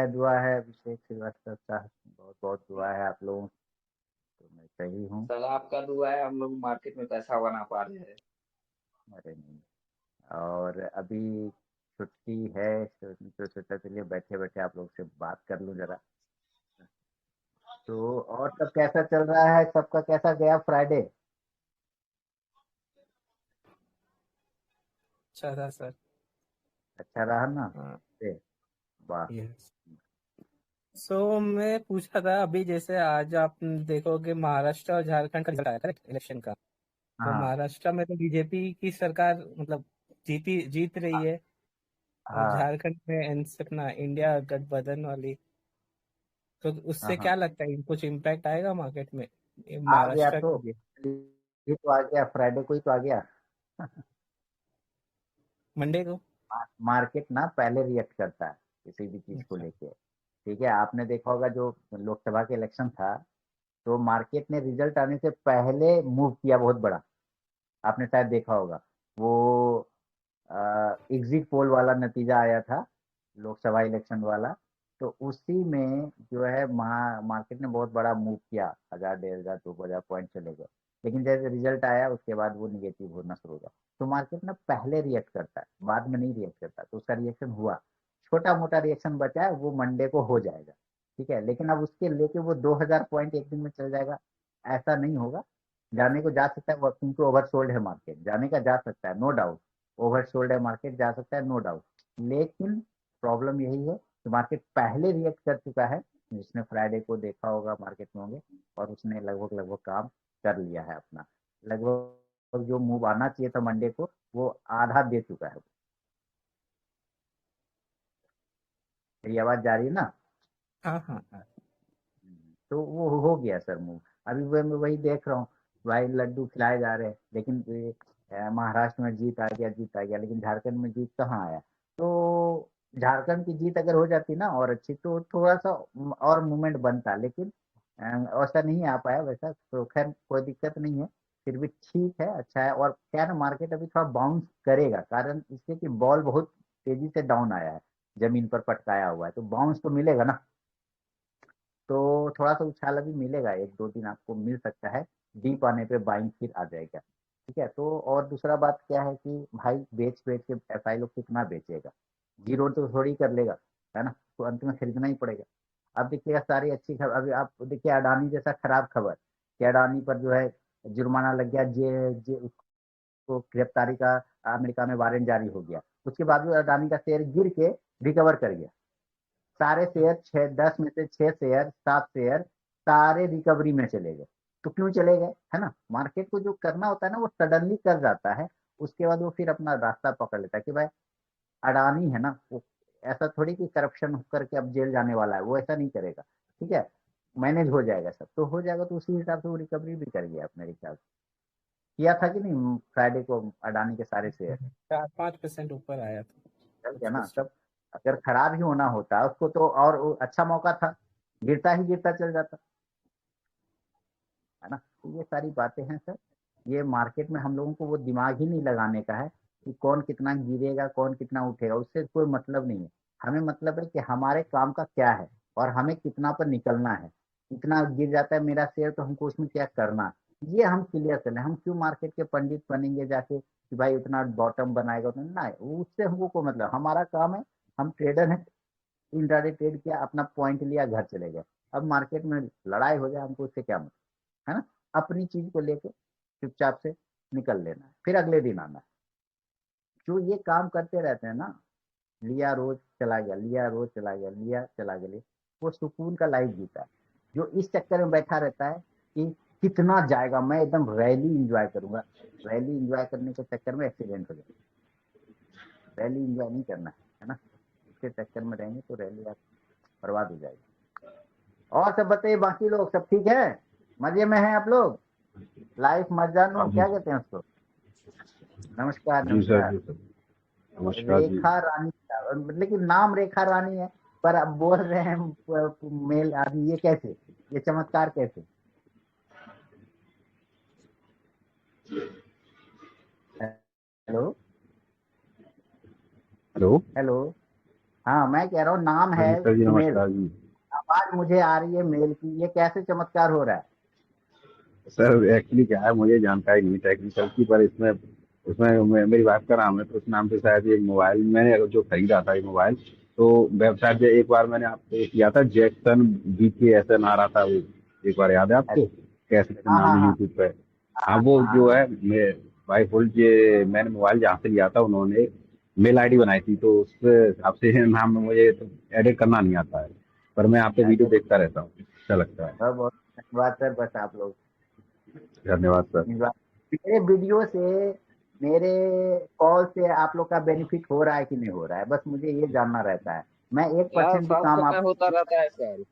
दुआ है अभिषेक श्रीवास्तव साहब, बहुत बहुत दुआ है आप लोगों की। तो मैं सही हूँ। सर आपका दुआ है हम लोग मार्केट में पैसा बना पा रहे हैं। अरे नहीं, और अभी छुट्टी है तो सोचा चलिए बैठे बैठे आप लोग से बात कर लूँ जरा। तो और सब कैसा चल रहा है, सबका कैसा गया फ्राइडे? अच्छा था सर। अच्छा रहा ना? हाँ। ए, वाह। यस। सो मैं पूछा था अभी, जैसे आज आप देखोगे महाराष्ट्र और झारखंड का रिजल्ट आया था इलेक्शन का। तो हाँ महाराष्ट्र में तो बीजेपी की सरकार मतलब जीत रही है। और हाँ झारखंड में अपना इंडिया गठबंधन वाली। तो हाँ उससे हाँ। क्या लगता है, कुछ इम्पैक्ट आएगा मार्केट में, ये आ गया महाराष्ट्र तो, के लिए? ये तो आ गया, फ्राइडे को ही तो आ गया। मंडे को? मार्केट ना पहले रिएक्ट करता है किसी भी चीज को अच्छा। लेके। ठीक है, आपने देखा होगा जो लोकसभा के इलेक्शन था, तो मार्केट ने रिजल्ट आने से पहले मूव किया बहुत बड़ा। आपने शायद देखा होगा वो एग्जिट पोल वाला नतीजा आया था, लोकसभा इलेक्शन वाला। तो उसी में जो है मार्केट ने बहुत बड़ा मूव किया, 1000 1500 2000 पॉइंट चले गए। लेकिन जैसे रिजल्ट आया उसके बाद वो निगेटिव होना शुरू हो गया। तो मार्केट ना पहले रिएक्ट करता है, बाद में नहीं रिएक्ट करता, तो उसका रिएक्शन हुआ। छोटा मोटा रिएक्शन बचा है, वो मंडे को हो जाएगा। ठीक है, लेकिन अब उसके लेके वो 2000 पॉइंट एक दिन में चल जाएगा, ऐसा नहीं होगा। जाने को जा सकता है क्योंकि ओवरसोल्ड है मार्केट, जाने का जा सकता है नो डाउट। ओवरसोल्ड है मार्केट, जा सकता है नो डाउट। लेकिन प्रॉब्लम यही है कि मार्केट पहले रिएक्ट कर चुका है। जिसने फ्राइडे को देखा होगा मार्केट में होंगे, और उसने लगभग लगभग काम कर लिया है अपना। लगभग जो मूव आना चाहिए था मंडे को, वो आधा दे चुका है। मेरी आवाज जा रही है ना? हाँ हाँ हाँ। तो वो हो गया सर मूव। अभी मैं वही देख रहा हूँ, भाई लड्डू खिलाए जा रहे हैं, लेकिन ये, महाराष्ट्र में जीत आ गया, जीत आ गया, लेकिन झारखंड में जीत कहाँ आया? तो झारखंड की जीत अगर हो जाती ना और अच्छी, तो थोड़ा सा और मूवमेंट बनता, लेकिन वैसा नहीं आ पाया वैसा। तो खैर कोई दिक्कत नहीं है, फिर भी ठीक है, अच्छा है। और क्या है ना, मार्केट अभी थोड़ा बाउंस करेगा, कारण इसके कि बॉल बहुत तेजी से डाउन आया है, जमीन पर पटकाया हुआ है, तो बाउंस तो मिलेगा ना। तो थोड़ा सा उछाल अभी मिलेगा, एक दो दिन आपको मिल सकता है। डीप आने पे बाइंग फिर आ जाएगा। ठीक है, तो और दूसरा बात क्या है कि भाई बेच बेच के एफआई लोग कितना बेचेगा? जीरो तो थोड़ी कर लेगा, है ना? तो अंत में खरीदना ही पड़ेगा। अब देखिएगा सारी अच्छी खबर, अभी आप देखिए अडानी जैसा खराब खबर कि अडानी पर जो है जुर्माना लग गया, जे जे उसको गिरफ्तारी का अमेरिका में वारंट जारी हो गया। उसके बाद भी अडानी का शेयर गिर के रिकवर कर गया। सारे शेयर, 6 10 में से 6 शेयर 7 शेयर सारे रिकवरी में चले गए। तो क्यों चले गए, है ना? मार्केट को जो करना होता है ना वो सडनली कर जाता है। उसके बाद वो फिर अपना रास्ता पकड़ लेता है कि भाई अडानी है ना, वो ऐसा थोड़ी कि करप्शन करके अब जेल जाने वाला है, वो ऐसा नहीं करेगा। ठीक है, मैनेज हो जाएगा, सब तो हो जाएगा। तो उसी हिसाब से वो रिकवरी भी कर गया मेरे ख्याल से। किया था कि नहीं फ्राइडे को अडानी के सारे शेयर? 4-5% ऊपर आया था चल कुछ गया ना कुछ। तब। अगर खराब ही होना होता उसको तो और वो अच्छा मौका था, गिरता ही गिरता चल जाता, है ना? तो ये सारी बातें हैं सर। ये मार्केट में हम लोगों को वो दिमाग ही नहीं लगाने का है कि कौन कितना गिरेगा कौन कितना उठेगा, उससे कोई मतलब नहीं है। हमें मतलब है कि हमारे काम का क्या है और हमें कितना पर निकलना है। इतना गिर जाता है मेरा शेयर तो हमको उसमें क्या करना, ये हम क्लियर कर लें। हम क्यों मार्केट के पंडित बनेंगे जाके कि भाई उतना बॉटम बनाएगा उतना नहीं, उससे हमको को मतलब, हमारा काम है, हम ट्रेडर हैं। इंट्राडे ट्रेड किया, अपना पॉइंट लिया, घर चले गए। अब मार्केट में लड़ाई हो जाए हमको उससे क्या मतलब, है ना? अपनी चीज को लेके चुपचाप से निकल लेना है, फिर अगले दिन आना है। जो ये काम करते रहते हैं ना, लिया रोज चला गया, लिया रोज चला गया, लिया चला गया, वो सुकून का लाइफ जीता है। जो इस चक्कर में बैठा रहता है कि कितना जाएगा, मैं एकदम रैली इंजॉय करूंगा, रैली इंजॉय करने के चक्कर में एक्सीडेंट हो जाए। रैली इंजॉय नहीं करना है ना? इसके चक्कर में रहेंगे तो रैली आप बर्बाद हो जाएगी। और सब बताइए, बाकी लोग सब ठीक है, मजे में हैं आप लोग? लाइफ मजानो जी क्या कहते हैं उसको? नमस्कार जी सर, नमस्कार। जी सर, नमस्कार जी। रेखा रानी, लेकिन नाम रेखा रानी है, पर अब बोल रहे हैं मेल आदमी, ये कैसे, ये चमत्कार कैसे? Hello hello. हेलो। हाँ मैं कह रहा हूँ नाम है नमस्कार जी, फीमेल, नमस्कार जी। आवाज मुझे आ रही है मेल की, ये कैसे चमत्कार हो रहा है? सर एक्चुअली क्या है, मुझे जानकारी नहीं टेक्निकल की, पर इसमें उसमें मेरी वाइफ का नाम है, तो उस नाम से शायद ये मोबाइल मैंने जो खरीदा था ये मोबाइल, तो वेबसाइट पे एक बार मैंने आपको किया था, जैक्सन BKSN आ रहा था वो, एक बार याद है आपको? अच्छा, कैसे हाँ नाम हाँ है हाँ यूट्यूब पे। हाँ हाँ वो हाँ जो हाँ। है बाई फुल ये मैंने मोबाइल जहाँ से लिया था उन्होंने मेल आईडी बनाई थी, तो उस हिसाब से नाम में मुझे तो एडिट करना नहीं आता है, पर मैं आपके वीडियो अरे देखता रहता हूँ, अच्छा लगता है। बहुत बहुत धन्यवाद सर, बस आप लोग धन्यवाद सर। धन्यवाद। मेरे वीडियो से, मेरे कॉल से आप लोग का बेनिफिट हो रहा है कि नहीं हो रहा है, बस मुझे ये जानना रहता है। मैं एक यार परसेंट भी सब काम समय आप होता रहता है सर,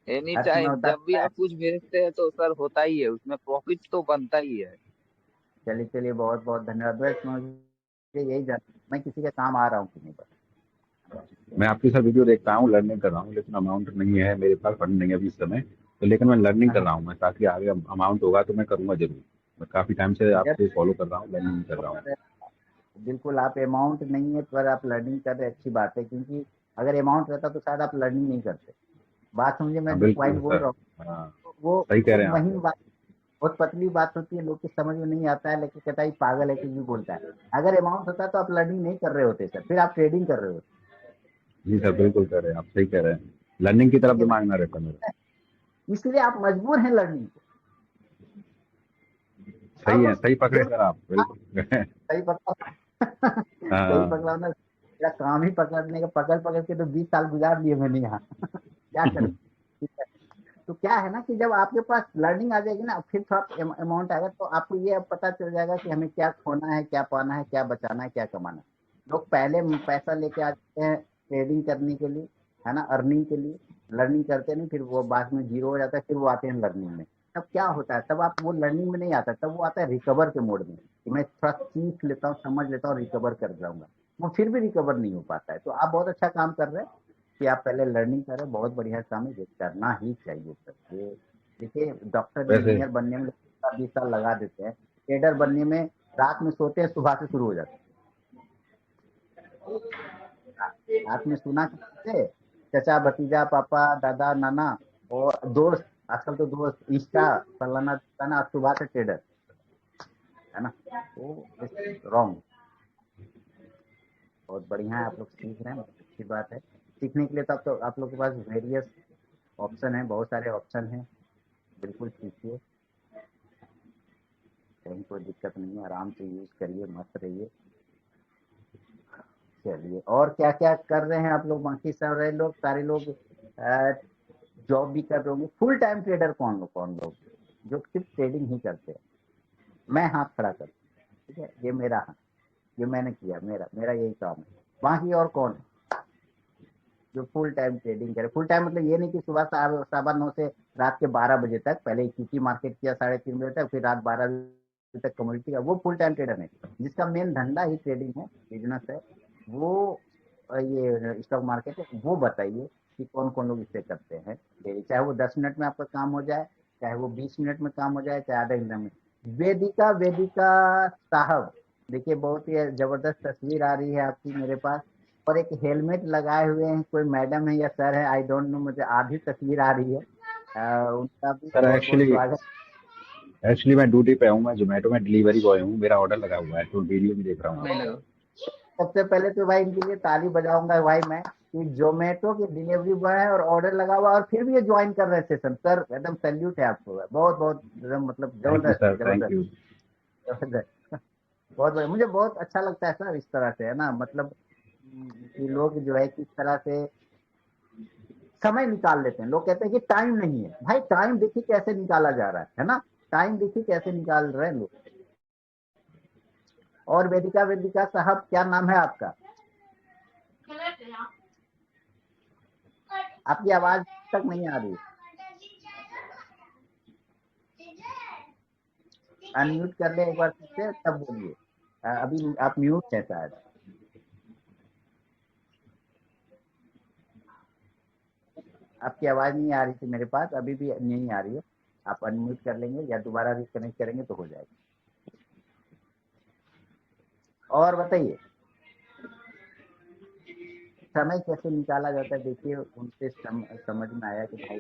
एनी हर समय टाइम होता जब भी रहता है। आप कुछ भेजते हैं तो सर होता ही है, उसमें प्रॉफिट तो बनता ही है। चलिए चलिए, बहुत बहुत धन्यवाद। बस मुझे यही जान, मैं किसी के काम आ रहा हूँ कि नहीं, बस। मैं आपकी सर वीडियो देखता हूँ, लर्निंग कर रहा हूँ, लेकिन अमाउंट नहीं है मेरे पास, फंड नहीं है अभी इस समय, तो लेकिन मैं लर्निंग कर हाँ, रहा हूँ, मैं ताकि आगे अमाउंट होगा तो मैं करूँगा जरूर। मैं काफी टाइम से जब आपको फॉलो कर रहा हूँ, लर्निंग कर रहा हूँ। बिल्कुल आप अमाउंट नहीं है पर आप लर्निंग कर रहे, अच्छी बात है, क्योंकि अगर अमाउंट रहता तो शायद आप लर्निंग नहीं करते। बात समझे, मैं हाँ जो पॉइंट बिल्कुल बोल सर। रहा हूँ, हाँ सही कह वो रहे हैं आप महीन सर। बात, बहुत पतली बात होती है, लोग की समझ में नहीं आता है, लेकिन कहता है "ये पागल है, कुछ भी बोलता है"। अगर अमाउंट होता तो आप लर्निंग नहीं कर रहे होते सर, फिर आप ट्रेडिंग कर रहे होते। जी सर बिल्कुल कह रहे हैं आप, सही कह रहे हैं, लर्निंग की तरफ ठीक है दिमाग ना ना? रहता मेरा। इसलिए आप मजबूर हैं लर्निंग को। सही अब है, सही पकड़े जब सर आप बिल्कुल। सही पकड़ा सही हाँ पकड़ा ना, मेरा काम ही पकड़ने का, पकड़ पकड़ के तो 20 साल गुजार लिए मैंने यहाँ क्या करें, ठीक है। तो क्या है ना कि जब आपके पास लर्निंग आ जाएगी ना, फिर थोड़ा अमाउंट आएगा तो आपको ये अब पता चल जाएगा कि हमें क्या खोना है, क्या पाना है, क्या बचाना है, क्या कमाना है। लोग पहले पैसा लेके आते हैं ट्रेडिंग करने के लिए, है ना, अर्निंग के लिए, लर्निंग करते नहीं, फिर वो बाद में जीरो हो जाता है, फिर वो आते हैं लर्निंग में। तब क्या होता है, तब आप वो लर्निंग में नहीं आता, तब वो आता है रिकवर के मोड में, कि मैं थोड़ा सीख लेता हूँ, समझ लेता हूँ, रिकवर कर जाऊंगा। वो फिर भी रिकवर नहीं हो पाता है। तो आप बहुत अच्छा काम कर रहे हैं कि आप पहले लर्निंग करें, बहुत बढ़िया काम है, ये करना ही चाहिए सर। ये देखिए, डॉक्टर वैसे इंजीनियर बनने में 20 साल लगा देते हैं, ट्रेडर बनने में रात में सोते हैं, सुबह से शुरू हो जाता है। आपने सुना किससे? चचा भतीजा पापा दादा नाना और दोस्त, आजकल तो दोस्त इंस्टा फलाना फलाना, आज सुबह से ट्रेडर, है ना। तो रॉन्ग। बहुत बढ़िया है, आप लोग सीख रहे हैं, बहुत अच्छी बात है। सीखने के लिए तो आप लोग के पास वेरियस ऑप्शन है, बहुत सारे ऑप्शन हैं, बिल्कुल सीखिए, कहीं कोई दिक्कत नहीं है, आराम से यूज करिए, मस्त रहिए। चलिए, और क्या क्या कर रहे हैं आप लोग, बाकी सब रहे लोग, सारे लोग जॉब भी कर रहे होंगे। फुल टाइम ट्रेडर कौन लोग जो सिर्फ ट्रेडिंग ही करते हैं? मैं हाथ खड़ा कर, ठीक है, ये मेरा हाथ, ये मैंने किया, मेरा मेरा यही काम है। बाकी और कौन है जो फुल टाइम ट्रेडिंग करे? फुल टाइम मतलब ये नहीं कि सुबह 9:15 से रात के 12 बजे तक, पहले इक्विटी मार्केट किया 3:30 बजे तक, फिर रात 12 बजे तक कम्युनिटी का, वो फुल टाइम ट्रेडर है। जिसका मेन धंधा ही ट्रेडिंग है, बिजनेस है, वो ये स्टॉक मार्केट है, वो बताइए कि कौन कौन लोग इससे करते हैं डेली, चाहे वो 10 मिनट में आपका काम हो जाए, चाहे वो 20 मिनट में काम हो जाए, चाहे आधे घंटे में। वेदिका वेदिका साहब, देखिए बहुत ही जबरदस्त तस्वीर आ रही है आपकी मेरे पास, और एक हेलमेट लगाए हुए हैं, कोई मैडम है या सर है, आई डोंट नो, मुझे आधी तस्वीर आ रही है। उनका भी सर बहुत बहुत एक्चुअली स्वागत। एक्चुअली मैं ड्यूटी पे हूँ, मैं जोमेटो में डिलीवरी बॉय हूँ, मेरा ऑर्डर लगा हुआ है, तो वीडियो भी देख रहा हूँ नहीं आपका। लगा। सबसे पहले तो भाई इनके लिए ताली बजाऊंगा भाई मैं, कि जोमेटो की डिलीवरी बॉय है और ऑर्डर लगा हुआ, और फिर भी ये ज्वाइन कर रहे हैं सेशन। सर एकदम सैल्यूट है आपको, बहुत बहुत एकदम, मतलब थैंक यू जबरदस्त सर, थैंक जबरदस्त यू। जबरदस्त। बहुत बढ़िया, मुझे बहुत अच्छा लगता है सर इस तरह से, है ना, मतलब कि लोग जो है किस तरह से समय निकाल लेते हैं। लोग कहते हैं कि टाइम नहीं है, भाई टाइम देखिए कैसे निकाला जा रहा है ना, टाइम देखिए कैसे निकाल रहे हैं लोग। और वेदिका वेदिका साहब, क्या नाम है आपका? आपकी आवाज तक नहीं आ रही, अनम्यूट कर ले एक बार फिर से, तब बोलिए। अभी आप म्यूट है शायद, आपकी आवाज नहीं आ रही थी मेरे पास, अभी भी नहीं आ रही है। आप अनम्यूट कर लेंगे या दोबारा रिकनेक्ट करेंगे तो हो जाएगा। और बताइए। समय कैसे निकाला जाता है, देखिए उनसे समझ में आया कि भाई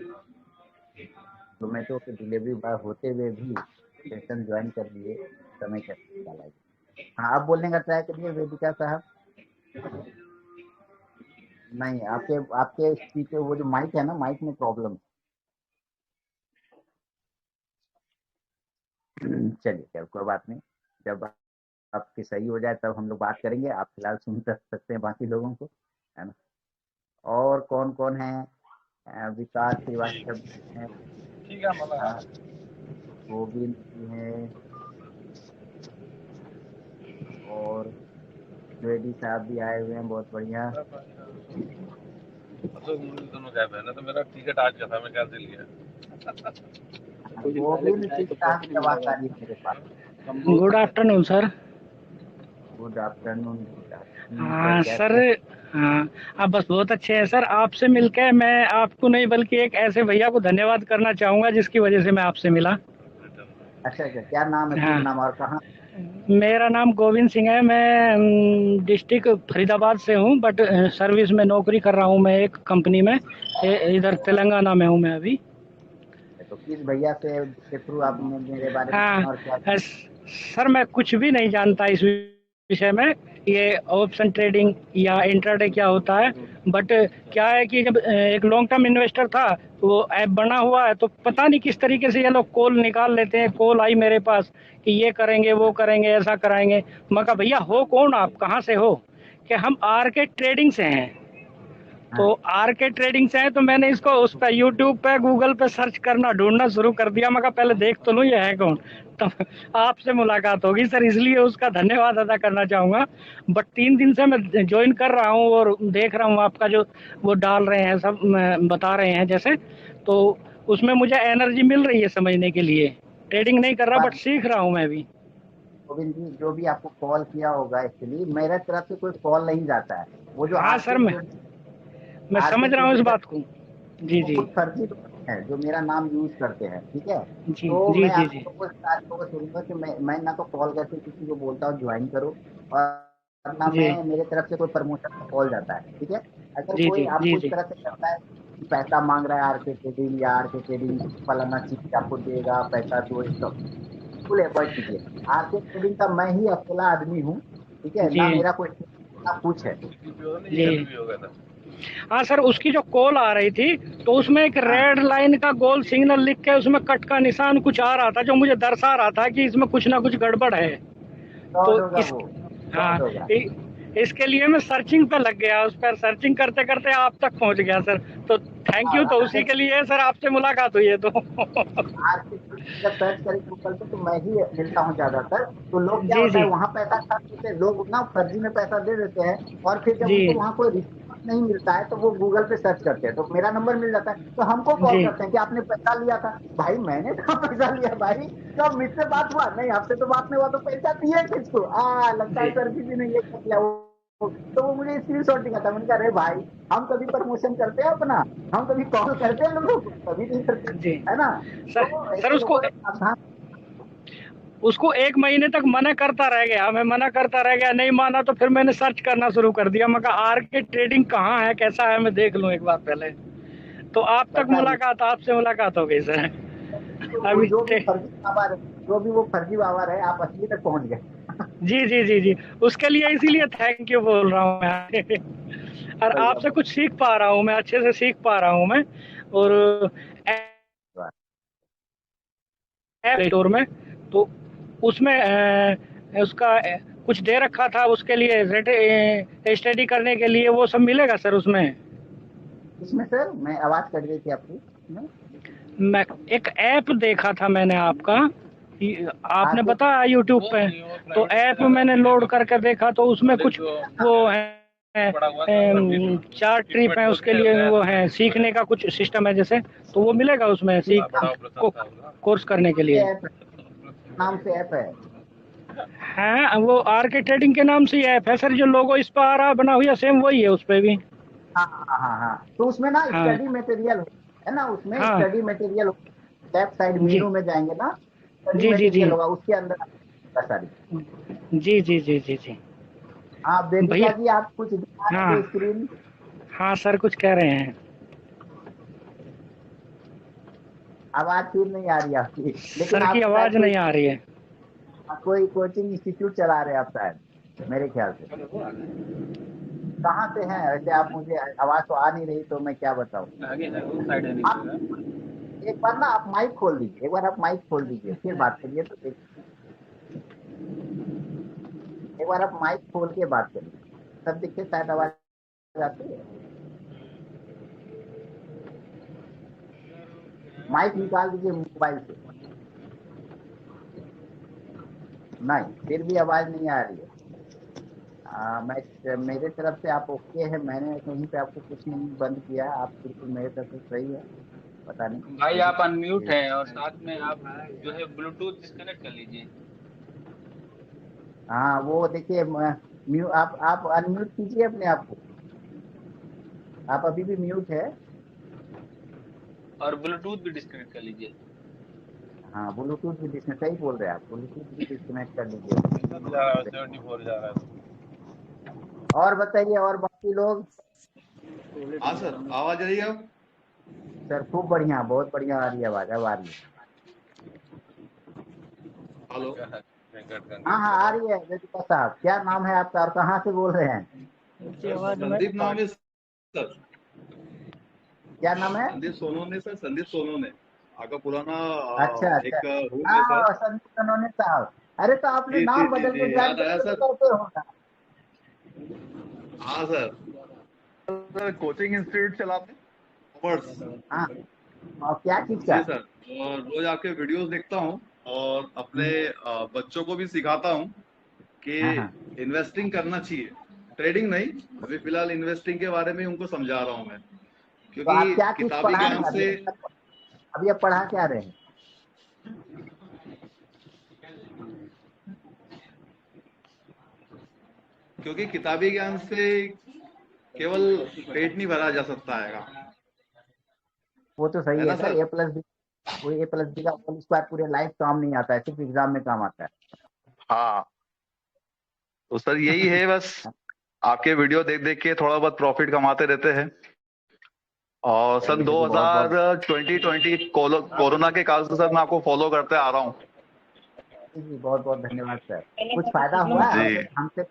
जोमेटो के डिलीवरी बॉय होते हुए भी सेशन ज्वाइन कर लिए, समय कैसे निकाला जाए। हाँ, आप बोलने का ट्राई करिए वेदिका साहब। नहीं, आपके आपके स्पीकर वो जो माइक है ना, माइक में प्रॉब्लम। चलिए, क्या कोई बात नहीं, जब आपकी सही हो जाए तब हम लोग बात करेंगे। आप फिलहाल सुन सकते हैं बाकी लोगों को, है ना। और कौन कौन है? विकास श्रीवास्तव है, गोविंद जी है, और द्विवेदी साहब भी आए हुए हैं, बहुत बढ़िया। दोनों गायब है ना, तो मेरा टिकट आज का था, मैं कैसे लिया? गोविंद सिंह साहब की आवाज आ रही है मेरे पास। Good afternoon sir. Good afternoon. हाँ सर। हाँ, आप बस बहुत अच्छे हैं सर। आपसे मिलके मैं आपको नहीं बल्कि एक ऐसे भैया को धन्यवाद करना चाहूँगा जिसकी वजह से मैं आपसे मिला। अच्छा, क्या नाम है, हाँ, शुभ नाम और कहाँ? मेरा नाम गोविंद सिंह है। मैं डिस्ट्रिक्ट फरीदाबाद से हूँ, बट सर्विस में नौकरी कर रहा हूँ मैं एक कंपनी में। इधर तेलंगाना में हूँ मैं अभी। तो किस भैया से के थ्रू आपने मेरे बारे में हाँ सुना और क्या? सर, मैं कुछ भी नहीं जानता इस विषय में, ये ऑप्शन ट्रेडिंग या इंट्राडे क्या होता है। बट क्या है कि जब एक लॉन्ग टर्म इन्वेस्टर था, तो वो ऐप बना हुआ है, तो पता नहीं किस तरीके से ये लोग कॉल निकाल लेते हैं। कॉल आई मेरे पास कि ये करेंगे, वो करेंगे, ऐसा कराएंगे। मैं कहा भैया हो कौन आप, कहाँ से हो? कि हम आरके ट्रेडिंग से हैं। तो आरके ट्रेडिंग से है, तो मैंने इसको उस पर यूट्यूब पे गूगल पे सर्च करना, ढूंढना शुरू कर दिया। मैं कहा पहले देख तो लूँ ये है कौन, तब आपसे मुलाकात होगी सर, इसलिए उसका धन्यवाद अदा करना चाहूँगा। बट 3 दिन से मैं ज्वाइन कर रहा हूँ और देख रहा हूँ आपका जो वो डाल रहे हैं, सब बता रहे हैं जैसे, तो उसमें मुझे एनर्जी मिल रही है समझने के लिए। ट्रेडिंग नहीं कर रहा बट सीख रहा हूँ मैं भी। गोविंद जी, जो भी आपको कॉल किया होगा, एक्चुअली मेरे तरफ से कोई कॉल नहीं जाता है। वो जो हाँ सर, मैं समझ रहा हूँ इस बात को। जी जी कुछ फर्जी है जो मेरा नाम यूज करते हैं, ठीक है। जी तो जी मैं जी जी आपको बोलूंगा कि मैं ना तो कॉल करके किसी को बोलता हूँ ज्वाइन करो, और ना जी मैं मेरे तरफ से कोई प्रमोशन का कॉल जाता है, ठीक है। अगर जी कोई जी आपको जी इस जी तरह से करता है कि पैसा मांग रहा है, आरके ट्रेडिंग या आरके ट्रेडिंग फलाना चीज आपको देगा, पैसा दो, तो बिल्कुल अवॉइड कीजिए। आरके ट्रेडिंग का मैं ही अकेला आदमी हूँ, ठीक है ना, जी मेरा कोई ना कुछ है। जी। हाँ सर, उसकी जो कॉल आ रही थी, तो उसमें एक रेड लाइन का गोल सिग्नल लिख के उसमें कट का निशान कुछ आ रहा था, जो मुझे दर्शा रहा था कि इसमें कुछ ना कुछ गड़बड़ है। तो फ्रॉड होगा इस वो, हाँ, फ्रॉड होगा। इसके लिए मैं सर्चिंग पे लग गया, उस पर सर्चिंग करते करते आप तक पहुंच गया सर। तो थैंक यू, तो उसी के लिए सर आपसे मुलाकात हुई है तो। आरके जब सर्च करें गूगल पे तो मैं ही मिलता हूँ ज्यादातर। तो लोग क्या जी होता जी है, वहां पैसा खर्च देते हैं, लोग ना फर्जी में पैसा दे देते हैं, और फिर जब जी उनको वहां कोई रिस्पॉन्स नहीं मिलता है तो वो गूगल पे सर्च करते हैं, तो मेरा नंबर मिल जाता है, तो हमको कॉल जी करते हैं कि आपने पैसा लिया था। भाई मैंने कहा पैसा लिया भाई, कब मुझसे बात हुआ? नहीं, आपसे तो बात नहीं हुआ, तो पैसा दिए किसको? लगता है जी सर किसी ने ये कर लिया तो वो मुझे स्क्रीन शॉट दिखाता है। मैंने कहा अरे भाई, हम कभी प्रमोशन करते हैं अपना, हम कभी कॉल करते हैं लोगों को? कभी नहीं करते, जी है ना। तो सर ऐसे उसको लोगों से सावधान। उसको 1 महीने तक मना करता रह गया, मैं मना करता रह गया, नहीं माना, तो फिर मैंने सर्च करना शुरू कर दिया। मैं कहा आरके ट्रेडिंग कहाँ है, कैसा है, मैं देख लूँ एक बार पहले। तो आप तक बताइए, मुलाकात, आपसे मुलाकात हो गई सर। वो अभी जो भी फर्जी बाबा, जो भी वो फर्जी बाबा रहे, आप असली तक पहुंच गए। जी जी जी जी, उसके लिए इसीलिए थैंक यू बोल रहा हूँ मैं। और बढ़िया, आपसे कुछ सीख पा रहा हूँ मैं, अच्छे से सीख पा रहा हूँ मैं। और बढ़िया। ऐप स्टोर में, तो उसमें उसका कुछ दे रखा था उसके लिए, स्टडी करने के लिए, वो सब मिलेगा सर उसमें? इसमें सर, मैं आवाज कट गई थी आपकी इसमें। मैं एक ऐप देखा था मैंने आपका, आपने आरके बताया यूट्यूब पे, तो ऐप मैंने लोड करके देखा, तो उसमें कुछ वो है, 4 ट्रिप है उसके लिए, वो है सीखने का कुछ सिस्टम है जैसे, तो वो मिलेगा उसमें कोर्स करने के लिए? ऐप नाम से ऐप है। हाँ, वो आरके ट्रेडिंग के नाम से ही ऐप है सर, जो लोगो इस पर आ रहा बना हुआ सेम वही है उस पे भी। हाँ हाँ हाँ हाँ, तो उसमें ना हाँ स्टडी मटेरियल है ना, उसमें हाँ स्टडी मटेरियल, लेफ्ट साइड जी मेनू में जाएंगे ना, स्टडी जी जी जी मटेरियल होगा, उसके अंदर सारी। जी जी जी जी जी हाँ वेदिका भैया। जी, आप कुछ दिखा रहे हाँ थे स्क्रीन। हाँ सर, कुछ कह रहे हैं। आवाज फिर नहीं आ रही आपकी, लेकिन सर आप की शायद आवाज नहीं आ रही है। कोई कोचिंग इंस्टीट्यूट चला रहे हैं आप शायद, मेरे ख्याल से। कहाँ से हैं वैसे आप? मुझे आवाज तो आ नहीं रही, तो मैं क्या बताऊँ। आप एक बार ना आप माइक खोल दीजिए, एक बार आप माइक खोल दीजिए, फिर बात करिए तो देखिए। एक बार आप माइक खोल के बात करिए, तब देखिए शायद आवाज आती है। माइक निकाल दीजिए मोबाइल से। नहीं, फिर भी आवाज नहीं आ रही है। मैं मेरे तरफ से आप ओके है, मैंने कहीं पे आपको कुछ नहीं बंद किया है, आप बिल्कुल मेरे तरफ से सही है। पता नहीं भाई फिर आप अनम्यूट भी। हैं और साथ में आप जो है ब्लूटूथ डिस्कनेक्ट कर लीजिए। हाँ वो देखिए, म्यू आप अनम्यूट कीजिए अपने आप को। आप अभी भी म्यूट है। और ब्लूटूथ भी डिस्कनेक्ट कर लीजिए। हाँ ब्लूटूथ भी डिस्कनेक्ट, सही बोल रहे हैं आप, ब्लूटूथ भी डिस्कनेक्ट कर लीजिए अपने। कितना जा रहा है? 74 जा रहा है। और बताइए, और बाकी लोग? हाँ सर, आवाज आ रही है अब? सर खूब बढ़िया, बहुत बढ़िया आ रही है आवाज, अब आ रही है। हेलो। वेंकट हाँ हाँ आ रही है। वेदिका साहब, क्या नाम है आपका और कहाँ से बोल रहे हैं? संदीप नाम है सर। क्या नाम है? संदीप सोनोने सर, संदीप सोनोने। आपका पुराना अच्छा एक अच्छा। रूम है सर। हाँ संदीप कनोने साहब। अरे तो आपने जी जी नाम जी बदल के जी, ज्वाइन याद आया कैसे सर। करते होगा? हाँ सर। सर कोचिंग इंस्टीट्यूट चलाते कॉमर्स। हाँ, और क्या चीज का? जी सर। और रोज आपके वीडियोस देखता हूँ और अपने हम्म, बच्चों को भी सिखाता हूँ कि हाँ हाँ। इन्वेस्टिंग करना चाहिए। ट्रेडिंग नहीं, अभी फिलहाल इन्वेस्टिंग के बारे में उनको समझा रहा हूँ मैं, तो आप क्योंकि क्या चीज किताबी पढ़ा रहे ज्ञान हैं अभी? से अभी आप पढ़ा क्या रहे हैं? क्योंकि किताबी ज्ञान से केवल पेट नहीं भरा जा सकता है वो तो सही है ना सर, सर? A+B, वो A+B का होल स्क्वायर पूरे लाइफ काम नहीं आता है, सिर्फ एग्जाम में काम आता है। हाँ, तो सर यही है बस। आपके वीडियो देख देख के थोड़ा बहुत प्रॉफिट कमाते रहते हैं। और सन चलिए, तो बहुत बहुत 2020 कोरोना के काल से सर मैं आपको फॉलो करते आ रहा हूँ। जी, बहुत बहुत धन्यवाद सर। कुछ फायदा हुआ है जी हमसे?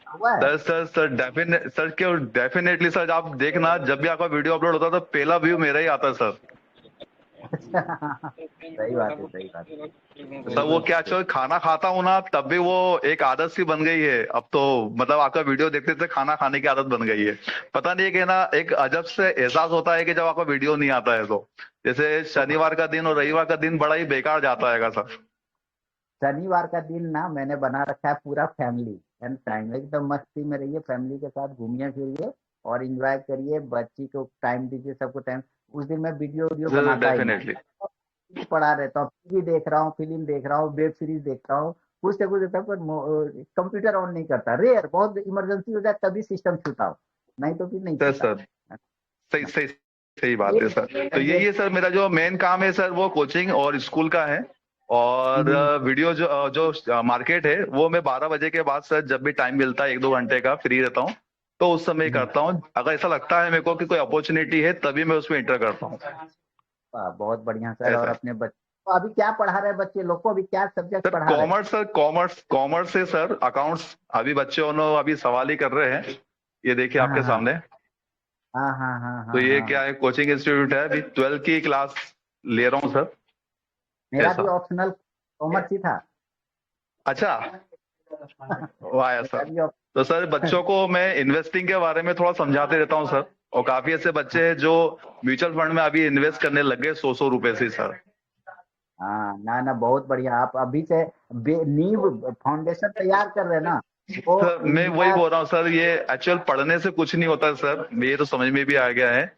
हुआ है? सर क्यों, डेफिनेटली सर, आप देखना जब भी आपका वीडियो अपलोड होता है तो पहला व्यू मेरा ही आता है सर। सही बात है, सही बात है। सर वो बिल्कुल क्या, बिल्कुल। चलो खाना खाता हूँ ना तब भी वो एक आदत सी बन गई है अब तो। मतलब आपका वीडियो देखते देखते खाना खाने की आदत बन गई है। पता नहीं कि ना, एक अजब से एहसास होता है कि जब आपका वीडियो नहीं आता है तो। जैसे तो शनिवार का दिन और रविवार का दिन बड़ा ही बेकार जाता है सर। शनिवार का दिन ना मैंने बना रखा है पूरा फैमिली एंड टाइम, एकदम मस्ती में रहिए, फैमिली के साथ घूमिए फिरिए और एंजॉय करिए, बच्ची को टाइम दीजिए, सबको टाइम। उस दिन मैं वीडियो वीडियो बनाता ही नहीं, डेफिनेटली। पढ़ा रहता हूँ, टीवी देख रहा हूँ, फिल्म देख रहा हूँ, वेब सीरीज देखता हूँ, कुछ से कुछ देता हूँ, पर कंप्यूटर ऑन नहीं करता। रेयर, बहुत इमरजेंसी हो जाए तभी सिस्टम छूता हूँ, नहीं तो फिर नहीं सर छूता। सर सही सही सही बात है सर। तो एक यही है सर, मेरा जो मेन काम है सर वो कोचिंग और स्कूल का है। और हम्म, वीडियो जो मार्केट है वो मैं 12 बजे के बाद सर, जब भी टाइम मिलता है 1-2 घंटे का फ्री रहता हूँ, तो उस समय हम्म, करता हूँ। अगर ऐसा लगता है मेरे को कि कोई अपॉर्चुनिटी है तभी मैं उसमें इंटर करता हूँ। बहुत बढ़िया सर। और ऐसा है अपने बच्चे तो अभी क्या पढ़ा रहे बच्चे लोग को? अभी क्या सब्जेक्ट सर। पढ़ा रहे हैं? कॉमर्स है सर, अकाउंट्स। अभी बच्चों ने अभी सवाल ही कर रहे हैं, ये देखिए हाँ आपके हाँ सामने। हाँ हाँ हाँ तो हाँ ये हाँ क्या हाँ। है, कोचिंग इंस्टीट्यूट है, अभी 12th की क्लास ले रहा हूँ सर। मेरा भी ऐसा। ऑप्शनल कॉमर्स ही था। अच्छा, वाह सर। मेरा भी तो सर बच्चों को मैं इन्वेस्टिंग के बारे में थोड़ा समझाते रहता हूँ सर। और काफी ऐसे बच्चे हैं जो म्यूचुअल फंड में अभी इन्वेस्ट करने लग गए 100-100 रुपए से सर। हाँ ना ना, बहुत बढ़िया। आप अभी से नींव फाउंडेशन तैयार कर रहे हैं ना, वो सर मैं वही इंडिया। बोल रहा हूँ सर, ये एक्चुअल पढ़ने से कुछ नहीं होता सर, ये तो समझ में भी आ गया है।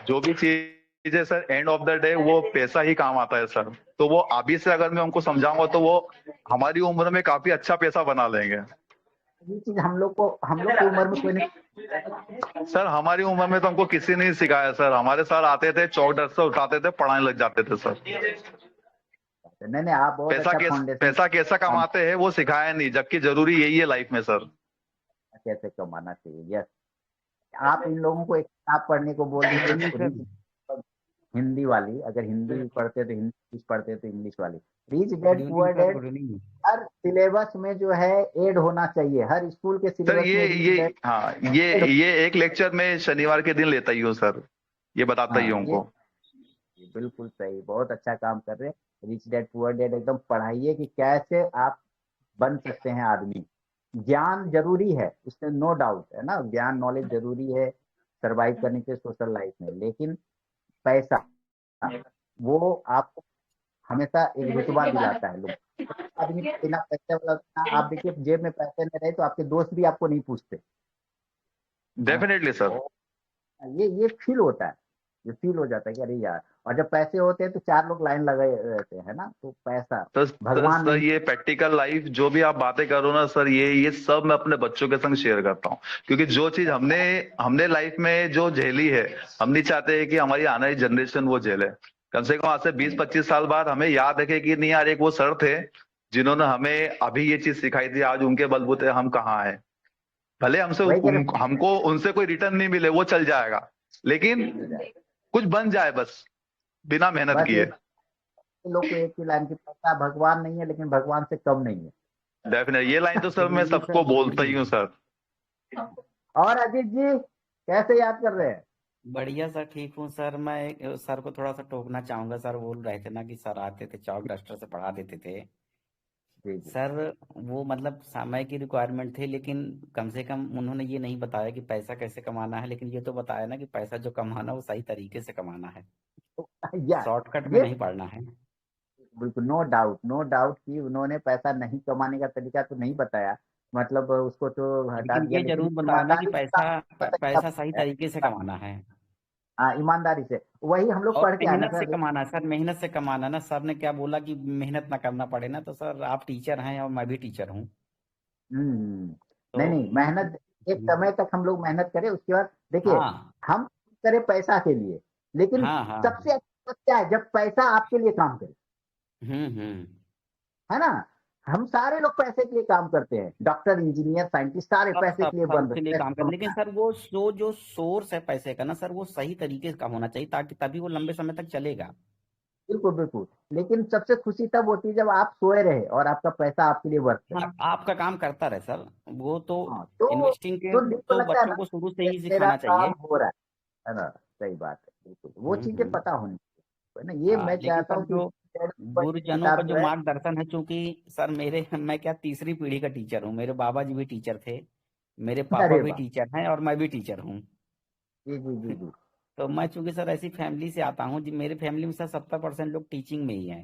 जो भी चीज है sir, end of the day वो पैसा ही काम आता है सर। तो वो अभी से अगर मैं उनको समझाऊंगा तो वो हमारी उम्र में काफी अच्छा पैसा बना लेंगे। ये चीज हम लोग की उम्र में कोई नहीं। सर हमारी उम्र में तो हमको किसी ने नहीं सिखाया सर। हमारे सर आते थे, चौक डर से उठाते थे, पढ़ाने लग जाते थे सर। नहीं नहीं, आप बहुत अच्छा फाउंडेशन। पैसा कैसा कमाते हैं वो सिखाया नहीं, जबकि जरूरी यही है लाइफ में सर। कैसे कमाना चाहिए, यस। आप इन लोगों को एक किताब पढ़ने को बोल नहीं दीजिए, सर, हिंदी वाली, अगर हिंदी पढ़ते तो हिंदी, इंग्लिश पढ़ते तो इंग्लिश वाली, rich good dad evening poor sir, dad good evening. हर सिलेबस में जो है ऐड होना चाहिए, हर स्कूल के सर सिलेबस में रिच डैड। हाँ ये एक लेक्चर में शनिवार के दिन लेता ही हूँ सर, ये बताता ही हाँ, हूँ उनको। ये बिल्कुल सही, बहुत अच्छा काम कर रहे हैं। रिच डैड पुअर डैड एकदम पढ़ाइए कि कैसे आप बन सकते हैं आदमी। ज्ञान जरूरी है, उसमें नो डाउट है ना, ज्ञान नॉलेज जरूरी है सरवाइव करने के सोशल लाइफ में, लेकिन पैसा वो आपको हमेशा एक रुतबा दिलाता है। लोग आदमी बिना पैसे वाला ना, आप देखिए जेब में पैसे नहीं रहे तो आपके दोस्त भी आपको नहीं पूछते हैं। Definitely sir. ये फील होता है, ये फील हो जाता है कि अरे यार, और जब पैसे होते हैं तो चार लोग लाइन लगे रहते हैं ना, तो पैसा भगवान सर नहीं। ये प्रैक्टिकल लाइफ जो भी आप बातें करो ना सर, ये सब मैं अपने बच्चों के संग शेयर करता हूँ, क्योंकि जो चीज हमने हमने लाइफ में जो झेली है, हम नहीं चाहते हैं कि हमारी आने वाली जनरेशन वो झेले। कम से कम आज से 20-25 साल बाद हमें याद रखे कि नहीं यार, एक वो सर थे जिन्होंने हमें अभी ये चीज सिखाई थी, आज उनके बलबूते हम कहाँ हैं। भले हमसे वही कह हमको उनसे कोई रिटर्न नहीं मिले, वो चल जाएगा, लेकिन रहे, कुछ बन जाए बस, बिना मेहनत बस किए। एक लोग को एक ही लाइन की, पैसा भगवान नहीं है लेकिन भगवान से कम नहीं है। डेफिनेट ये लाइन तो सर गुड मैं इवनिंग सबको सर, गुड बोलता ही इवनिंग। हूँ सर। और अजीत जी कैसे याद कर रहे हैं? बढ़िया सर, ठीक हूँ सर। मैं सर को थोड़ा सा टोकना चाहूंगा। सर बोल रहे थे ना कि सर आते थे चौक डस्टर से पढ़ा देते थे। जी जी। सर वो मतलब समय की रिक्वायरमेंट थी, लेकिन कम से कम उन्होंने ये नहीं बताया कि पैसा कैसे कमाना है, लेकिन ये तो बताया ना कि पैसा जो कमाना वो सही तरीके से कमाना है, या शॉर्टकट में ये नहीं पढ़ना है। बिल्कुल नो डाउट, नो डाउट कि उन्होंने पैसा नहीं कमाने का तरीका तो नहीं बताया, मतलब उसको तो हटा लेकिन दिया, ये लेकिन जरूर बताया ना कि ईमानदारी से पैसा काम का तरीका पैसा सही बताया तरीके से है। कमाना है हाँ, ईमानदारी से, वही हम लोग और पढ़ के आए ना मेहनत से सर। कमाना है सर, मेहनत से कमाना ना। सर ने क्या बोला कि मेहनत ना करना पड़े ना, तो सर आप टीचर हैं और मैं भी टीचर हूँ, नहीं तो नहीं, मेहनत एक समय तक हम लोग मेहनत करें, उसके बाद देखिए हाँ हम करें पैसा के लिए, लेकिन हाँ हाँ, सबसे अच्छा क्या है जब पैसा आपके लिए काम करे, हम्म। है ना। हम सारे लोग पैसे के लिए काम करते हैं, डॉक्टर इंजीनियर साइंटिस्ट सारे सब पैसे सब के लिए बन सबके लिए रहे काम कर, लेकिन हैं। सर वो जो सोर्स है पैसे का ना सर, वो सही तरीके का होना चाहिए, ताकि तभी वो लंबे समय तक चलेगा। बिल्कुल बिल्कुल, लेकिन सबसे खुशी तब होती है जब आप सोए रहे और आपका पैसा आपके लिए वर्क करे। हाँ, आपका काम करता रहे सर, वो तो हाँ, इन्वेस्टिंग के तो दिल को तो लगता है बच्चों ना को शुरू से कि ही मेरा सिखाना काम चाहिए। हो रहा है ना, सही बात है, बिल्कुल वो चीजें हम्म। पता होनी चाहिए, है ना। ये हाँ, मैं लेकिन चाहता सर हूँ कि जो गुरुजनों का किताब जो जो है। मार्गदर्शन है, चूंकि सर मैं क्या तीसरी पीढ़ी का टीचर हूँ, मेरे बाबा जी भी टीचर थे, मेरे पापा अरे भी वाह, टीचर हैं और मैं भी टीचर हूँ। जी जी जी जी। तो मैं चूंकि सर ऐसी फैमिली से आता हूँ जी, मेरे फैमिली में सर 70% लोग टीचिंग में ही हैं।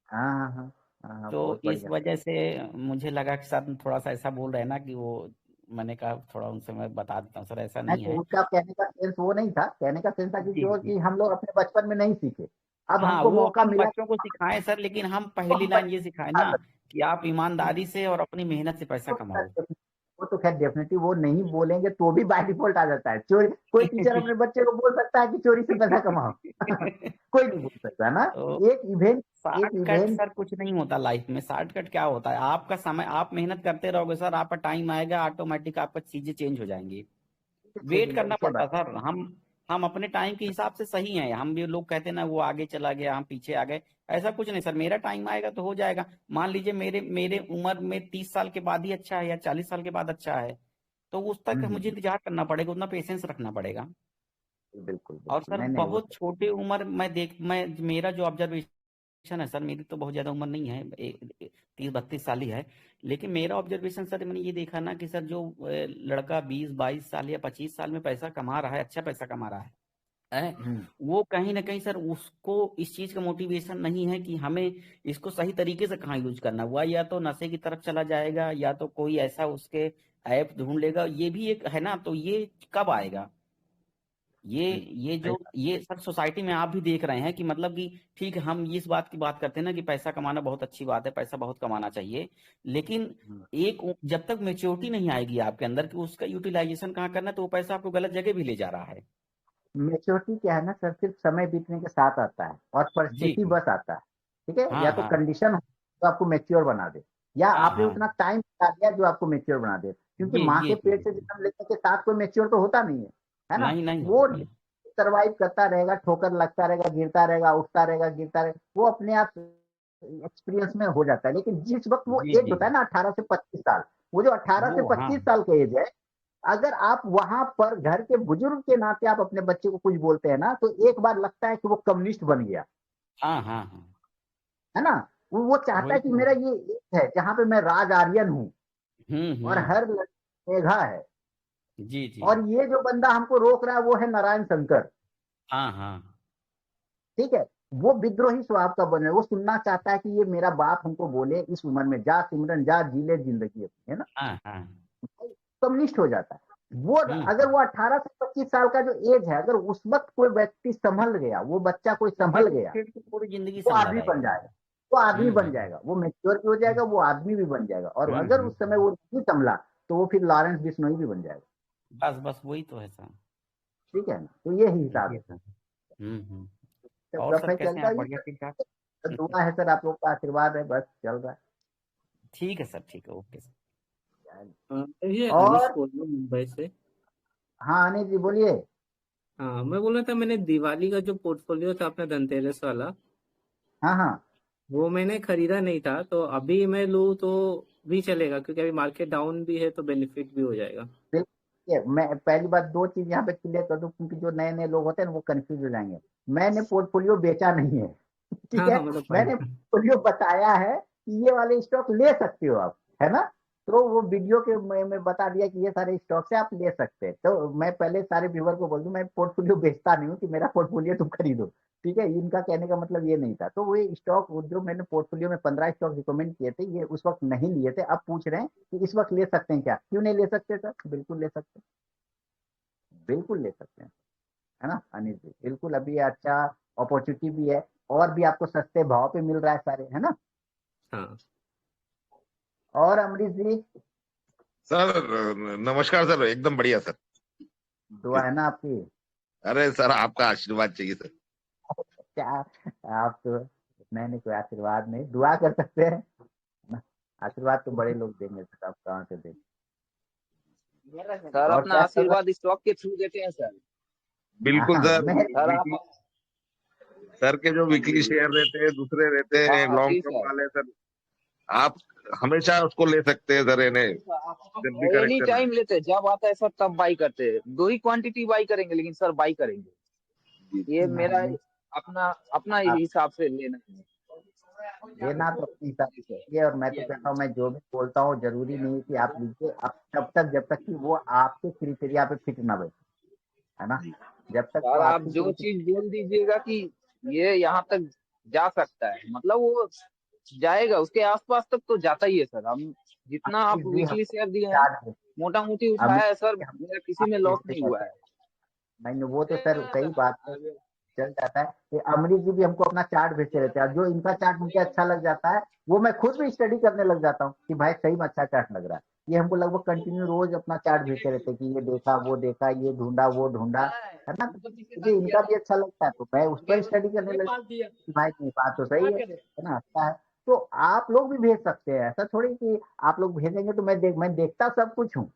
हाँ हाँ हाँ हाँ हाँ, तो बहुत इस बढ़िया। वजह से मुझे लगा कि सर थोड़ा सा ऐसा बोल रहे हैं ना कि वो, मैंने कहा थोड़ा उनसे मैं बता देता हूँ सर, ऐसा नहीं नहीं तो है। उसका कहने का सेंस वो नहीं था, कहने का सेंस था कि जी जो जी। कि हम लोग अपने बचपन में नहीं सीखे, अब हाँ, हमको वो मौका अपन मिला बच्चों को सिखाएं सर, लेकिन हम तो पहली हम लाइन ये सिखाएं ना बच्चे कि आप ईमानदारी से और अपनी मेहनत से पैसा कमाओ। वो तो खैर डेफिनेटली वो नहीं बोलेंगे तो भी बाय डिफॉल्ट आ जाता है चोरी। कोई टीचर अपने बच्चे को बोल सकता है कि चोरी से पैसा कमाओ कोई नहीं बोल सकता ना। तो एक इवेंट, एक शॉर्टकट इवेंट। सर कुछ नहीं होता लाइफ में। शॉर्टकट क्या होता है, आपका समय, आप मेहनत करते रहोगे सर, आपका टाइम आएगा, ऑटोमेटिक आपका चीजें चेंज हो जाएंगी। वेट करना सही पड़ता बात सर। हम अपने टाइम के हिसाब से सही हैं। हम भी, लोग कहते हैं ना वो आगे चला गया हम पीछे आ गए, ऐसा कुछ नहीं सर। मेरा टाइम आएगा तो हो जाएगा। मान लीजिए मेरे मेरे उम्र में 30 साल के बाद ही अच्छा है या 40 साल के बाद अच्छा है, तो उस तक मुझे हम्म, इंतजार करना पड़ेगा, उतना पेशेंस रखना पड़ेगा। बिल्कुल और बिल्कुल, सर नहीं नहीं वो बहुत छोटे उम्र मैं मेरा जो ऑब्जर्वेशन है सर, मेरी तो बहुत ज्यादा उम्र नहीं है, 30-32 साल ही है, लेकिन मेरा ऑब्जर्वेशन सर, मैंने ये देखा ना कि सर जो लड़का 20-22 साल या 25 साल में पैसा कमा रहा है, अच्छा पैसा कमा रहा है, वो कहीं ना कहीं सर उसको इस चीज का मोटिवेशन नहीं है कि हमें इसको सही तरीके से कहाँ यूज करना हुआ, या तो नशे की तरफ चला जाएगा या तो कोई ऐसा उसके ऐप ढूंढ लेगा, ये भी एक है ना। तो ये कब आएगा? ये जो ये सर सोसाइटी में आप भी देख रहे हैं कि मतलब कि ठीक है, हम इस बात की बात करते हैं ना कि पैसा कमाना बहुत अच्छी बात है, पैसा बहुत कमाना चाहिए, लेकिन जब तक मेच्योरिटी नहीं आएगी आपके अंदर कि उसका यूटिलाइजेशन कहाँ करना है, तो वो पैसा आपको गलत जगह भी ले जा रहा है। मेच्योरिटी क्या है ना सर, सिर्फ समय बीतने के साथ आता है और जी परिस्थिति जी। बस आता है। ठीक है, या हाँ तो हाँ कंडीशन तो आपको मेच्योर बना दे, या हाँ आपने हाँ। उतना टाइम बता दिया जो आपको मेच्योर बना दे। क्योंकि ये माँ ये के पेट से जन्म लेने के साथ कोई मेच्योर तो होता नहीं है ना। नहीं नहीं वो नहीं। सर्वाइव करता रहेगा, ठोकर लगता रहेगा, गिरता रहेगा, उठता रहेगा, गिरता रहेगा, वो अपने आप एक्सपीरियंस में हो जाता है। लेकिन जिस वक्त वो जी एज जी होता है ना 18 से 25 साल, वो जो 18 से वो हाँ 25 साल का एज है, अगर आप वहां पर घर के बुजुर्ग के नाते आप अपने बच्चे को कुछ बोलते हैं ना, तो एक बार लगता है कि वो कम्युनिस्ट बन गया, हाँ हाँ हाँ। है ना। वो चाहता वही है कि तो। मेरा ये एज है जहां पे मैं राज आर्यन हूँ और हम्म। हर लड़का मेघा है, जी जी। और ये जो बंदा हमको रोक रहा है वो है नारायण शंकर। हाँ हाँ ठीक है, वो विद्रोही स्वभाव का बने, वो सुनना चाहता है कि ये मेरा बाप हमको बोले इस उम्र में, जा सिमरन जा, जी ले जिंदगी अपनी, है ना। हाँ हाँ। कम्युनिस्ट हो जाता है वो। अगर हम्म। वो 18 से 25 साल का जो एज है, अगर उस वक्त कोई व्यक्ति संभल गया, वो बच्चा कोई संभल गया, फिर तो पूरी जिंदगी वो संभला आदमी बन रहेगा। जाएगा, वो आदमी बन हम्म। जाएगा, वो मेच्योर भी हो जाएगा, वो आदमी भी बन जाएगा। और अगर उस समय हम्म। वो नहीं संभला, तो वो फिर लॉरेंस बिश्नोई भी बन जाएगा। बस बस वही तो है सर। ठीक है ना, तो ये हिसाब जी है। सर। हम्म। तो और सर प्रोफेसर कैसे हैं चलता आप, है, बढ़िया ठीक ठाक? ये दुआ है सर, आप लोग का आशीर्वाद है, बस चल रहा ठीक है सर, ठीक है, ओके सर। है। ये अनिश और बोल रहा हूँ मुंबई से। हाँ अनिल जी बोलिए। हाँ, मैं बोल रहा था मैंने दिवाली का जो पोर्टफोलियो था अपना धनतेरस वाला, हाँ हाँ, वो मैंने खरीदा नहीं था, तो अभी मैं लूँ तो भी चलेगा? क्योंकि अभी मार्केट डाउन भी है तो बेनिफिट भी हो जाएगा। देखिए मैं पहली बात दो चीज यहाँ पे क्लियर कर दूं, क्योंकि जो नए नए लोग होते हैं ना वो कंफ्यूज हो जाएंगे। मैंने पोर्टफोलियो बेचा नहीं है। ठीक हाँ है, हाँ, मतलब मैंने पढ़ पोर्टफोलियो बताया है कि ये वाले स्टॉक ले सकते हो आप, है ना। तो वो वीडियो के में बता दिया कि ये सारे स्टॉक से आप ले सकते हैं। तो मैं पहले सारे व्यूवर को बोल दूं, मैं पोर्टफोलियो बेचता नहीं हूँ कि मेरा पोर्टफोलियो तुम खरीदो। ठीक है, इनका कहने का मतलब ये नहीं था। तो वो स्टॉक जो मैंने पोर्टफोलियो में 15 स्टॉक रिकमेंड किए थे, ये उस वक्त नहीं लिए थे। अब पूछ रहे हैं कि इस वक्त ले सकते हैं क्या? क्यों नहीं ले सकते सर? बिल्कुल ले सकते हैं, बिल्कुल ले सकते हैं, है ना अनिल जी। बिल्कुल अभी अच्छा अपॉर्चुनिटी भी है, और भी आपको सस्ते भाव पे मिल रहा है सारे, है ना। हाँ। और अमरीश जी, सर नमस्कार सर, एकदम बढ़िया सर। दुआ है ना आपकी। अरे सर आपका आशीर्वाद चाहिए सर। क्या, आप तो नहीं कोई आशीर्वाद नहीं, दुआ कर सकते हैं ना। आशीर्वाद तो बड़े लोग देंगे सर, आप कहाँ से देंगे। सर और अपना क्या चल रहा आशीर्वाद स्टॉक के थ्रू देते हैं सर। है? बिल्कुल हाँ सर। मैं, सर आप। सर के जो वीकली शेयर रहते हैं, दूसरे रहते हाँ हैं हाँ लॉन्ग जी टर्म सर। वाले सर, आप हमेशा उसको ले सकते हैं सर, इन्हें जब भी एनी करेक्शन टाइम लेते हैं, जब आता है सर तब बाई करते हैं। दो ही क्वांटिटी बाई करेंगे, लेकिन सर बाई करेंगे। ये नहीं मेरा नहीं, अपना अपना आप हिसाब से लेना है। लेना तो अपने हिसाब जी से सर। लीजिए। और मैं तो कहता हूँ, मैं जो भी बोलता हूँ जरूरी नहीं है कि आप लीजिए, आप जब तक कि वो आपके क्रिटेरिया पे फिट ना बैठे, है ना। जब तक वो सर आप आपकी जो चीज बोल दीजिएगा कि ये यहाँ तक जा सकता है, मतलब वो जाएगा, उसके आसपास तक तो जाता ही है सर। हम जितना आप जी वीकली हमको शेयर दिए हैं, चार्ट मोटा मोटी अभी उठाया है सर, हम मेरा किसी आप में लॉस भेजते नहीं हैं हुआ सर। है। नहीं वो तो सर सही बात है, चल जाता है। ये अमरीश जी भी हमको अपना चार्ट भेजते रहते हैं, और जो इनका चार्ट मुझे अच्छा लग जाता है, वो मैं खुद भी स्टडी करने लग जाता हूँ कि भाई सही में अच्छा चार्ट लग रहा है। ये हमको लगभग कंटिन्यू रोज अपना चार्ट भेजते रहते हैं कि ये देखा, ये ढूंढा, वो ढूंढा, है ना। तो मुझे इनका भी अच्छा लगता है, तो मैं उस पर स्टडी करने लग कि भाई नहीं, बात तो सही है ना, अच्छा है। तो आप लोग भी भेज सकते हैं, ऐसा थोड़ी कि आप लोग भेजेंगे तो मैं देखता सब कुछ हूँ,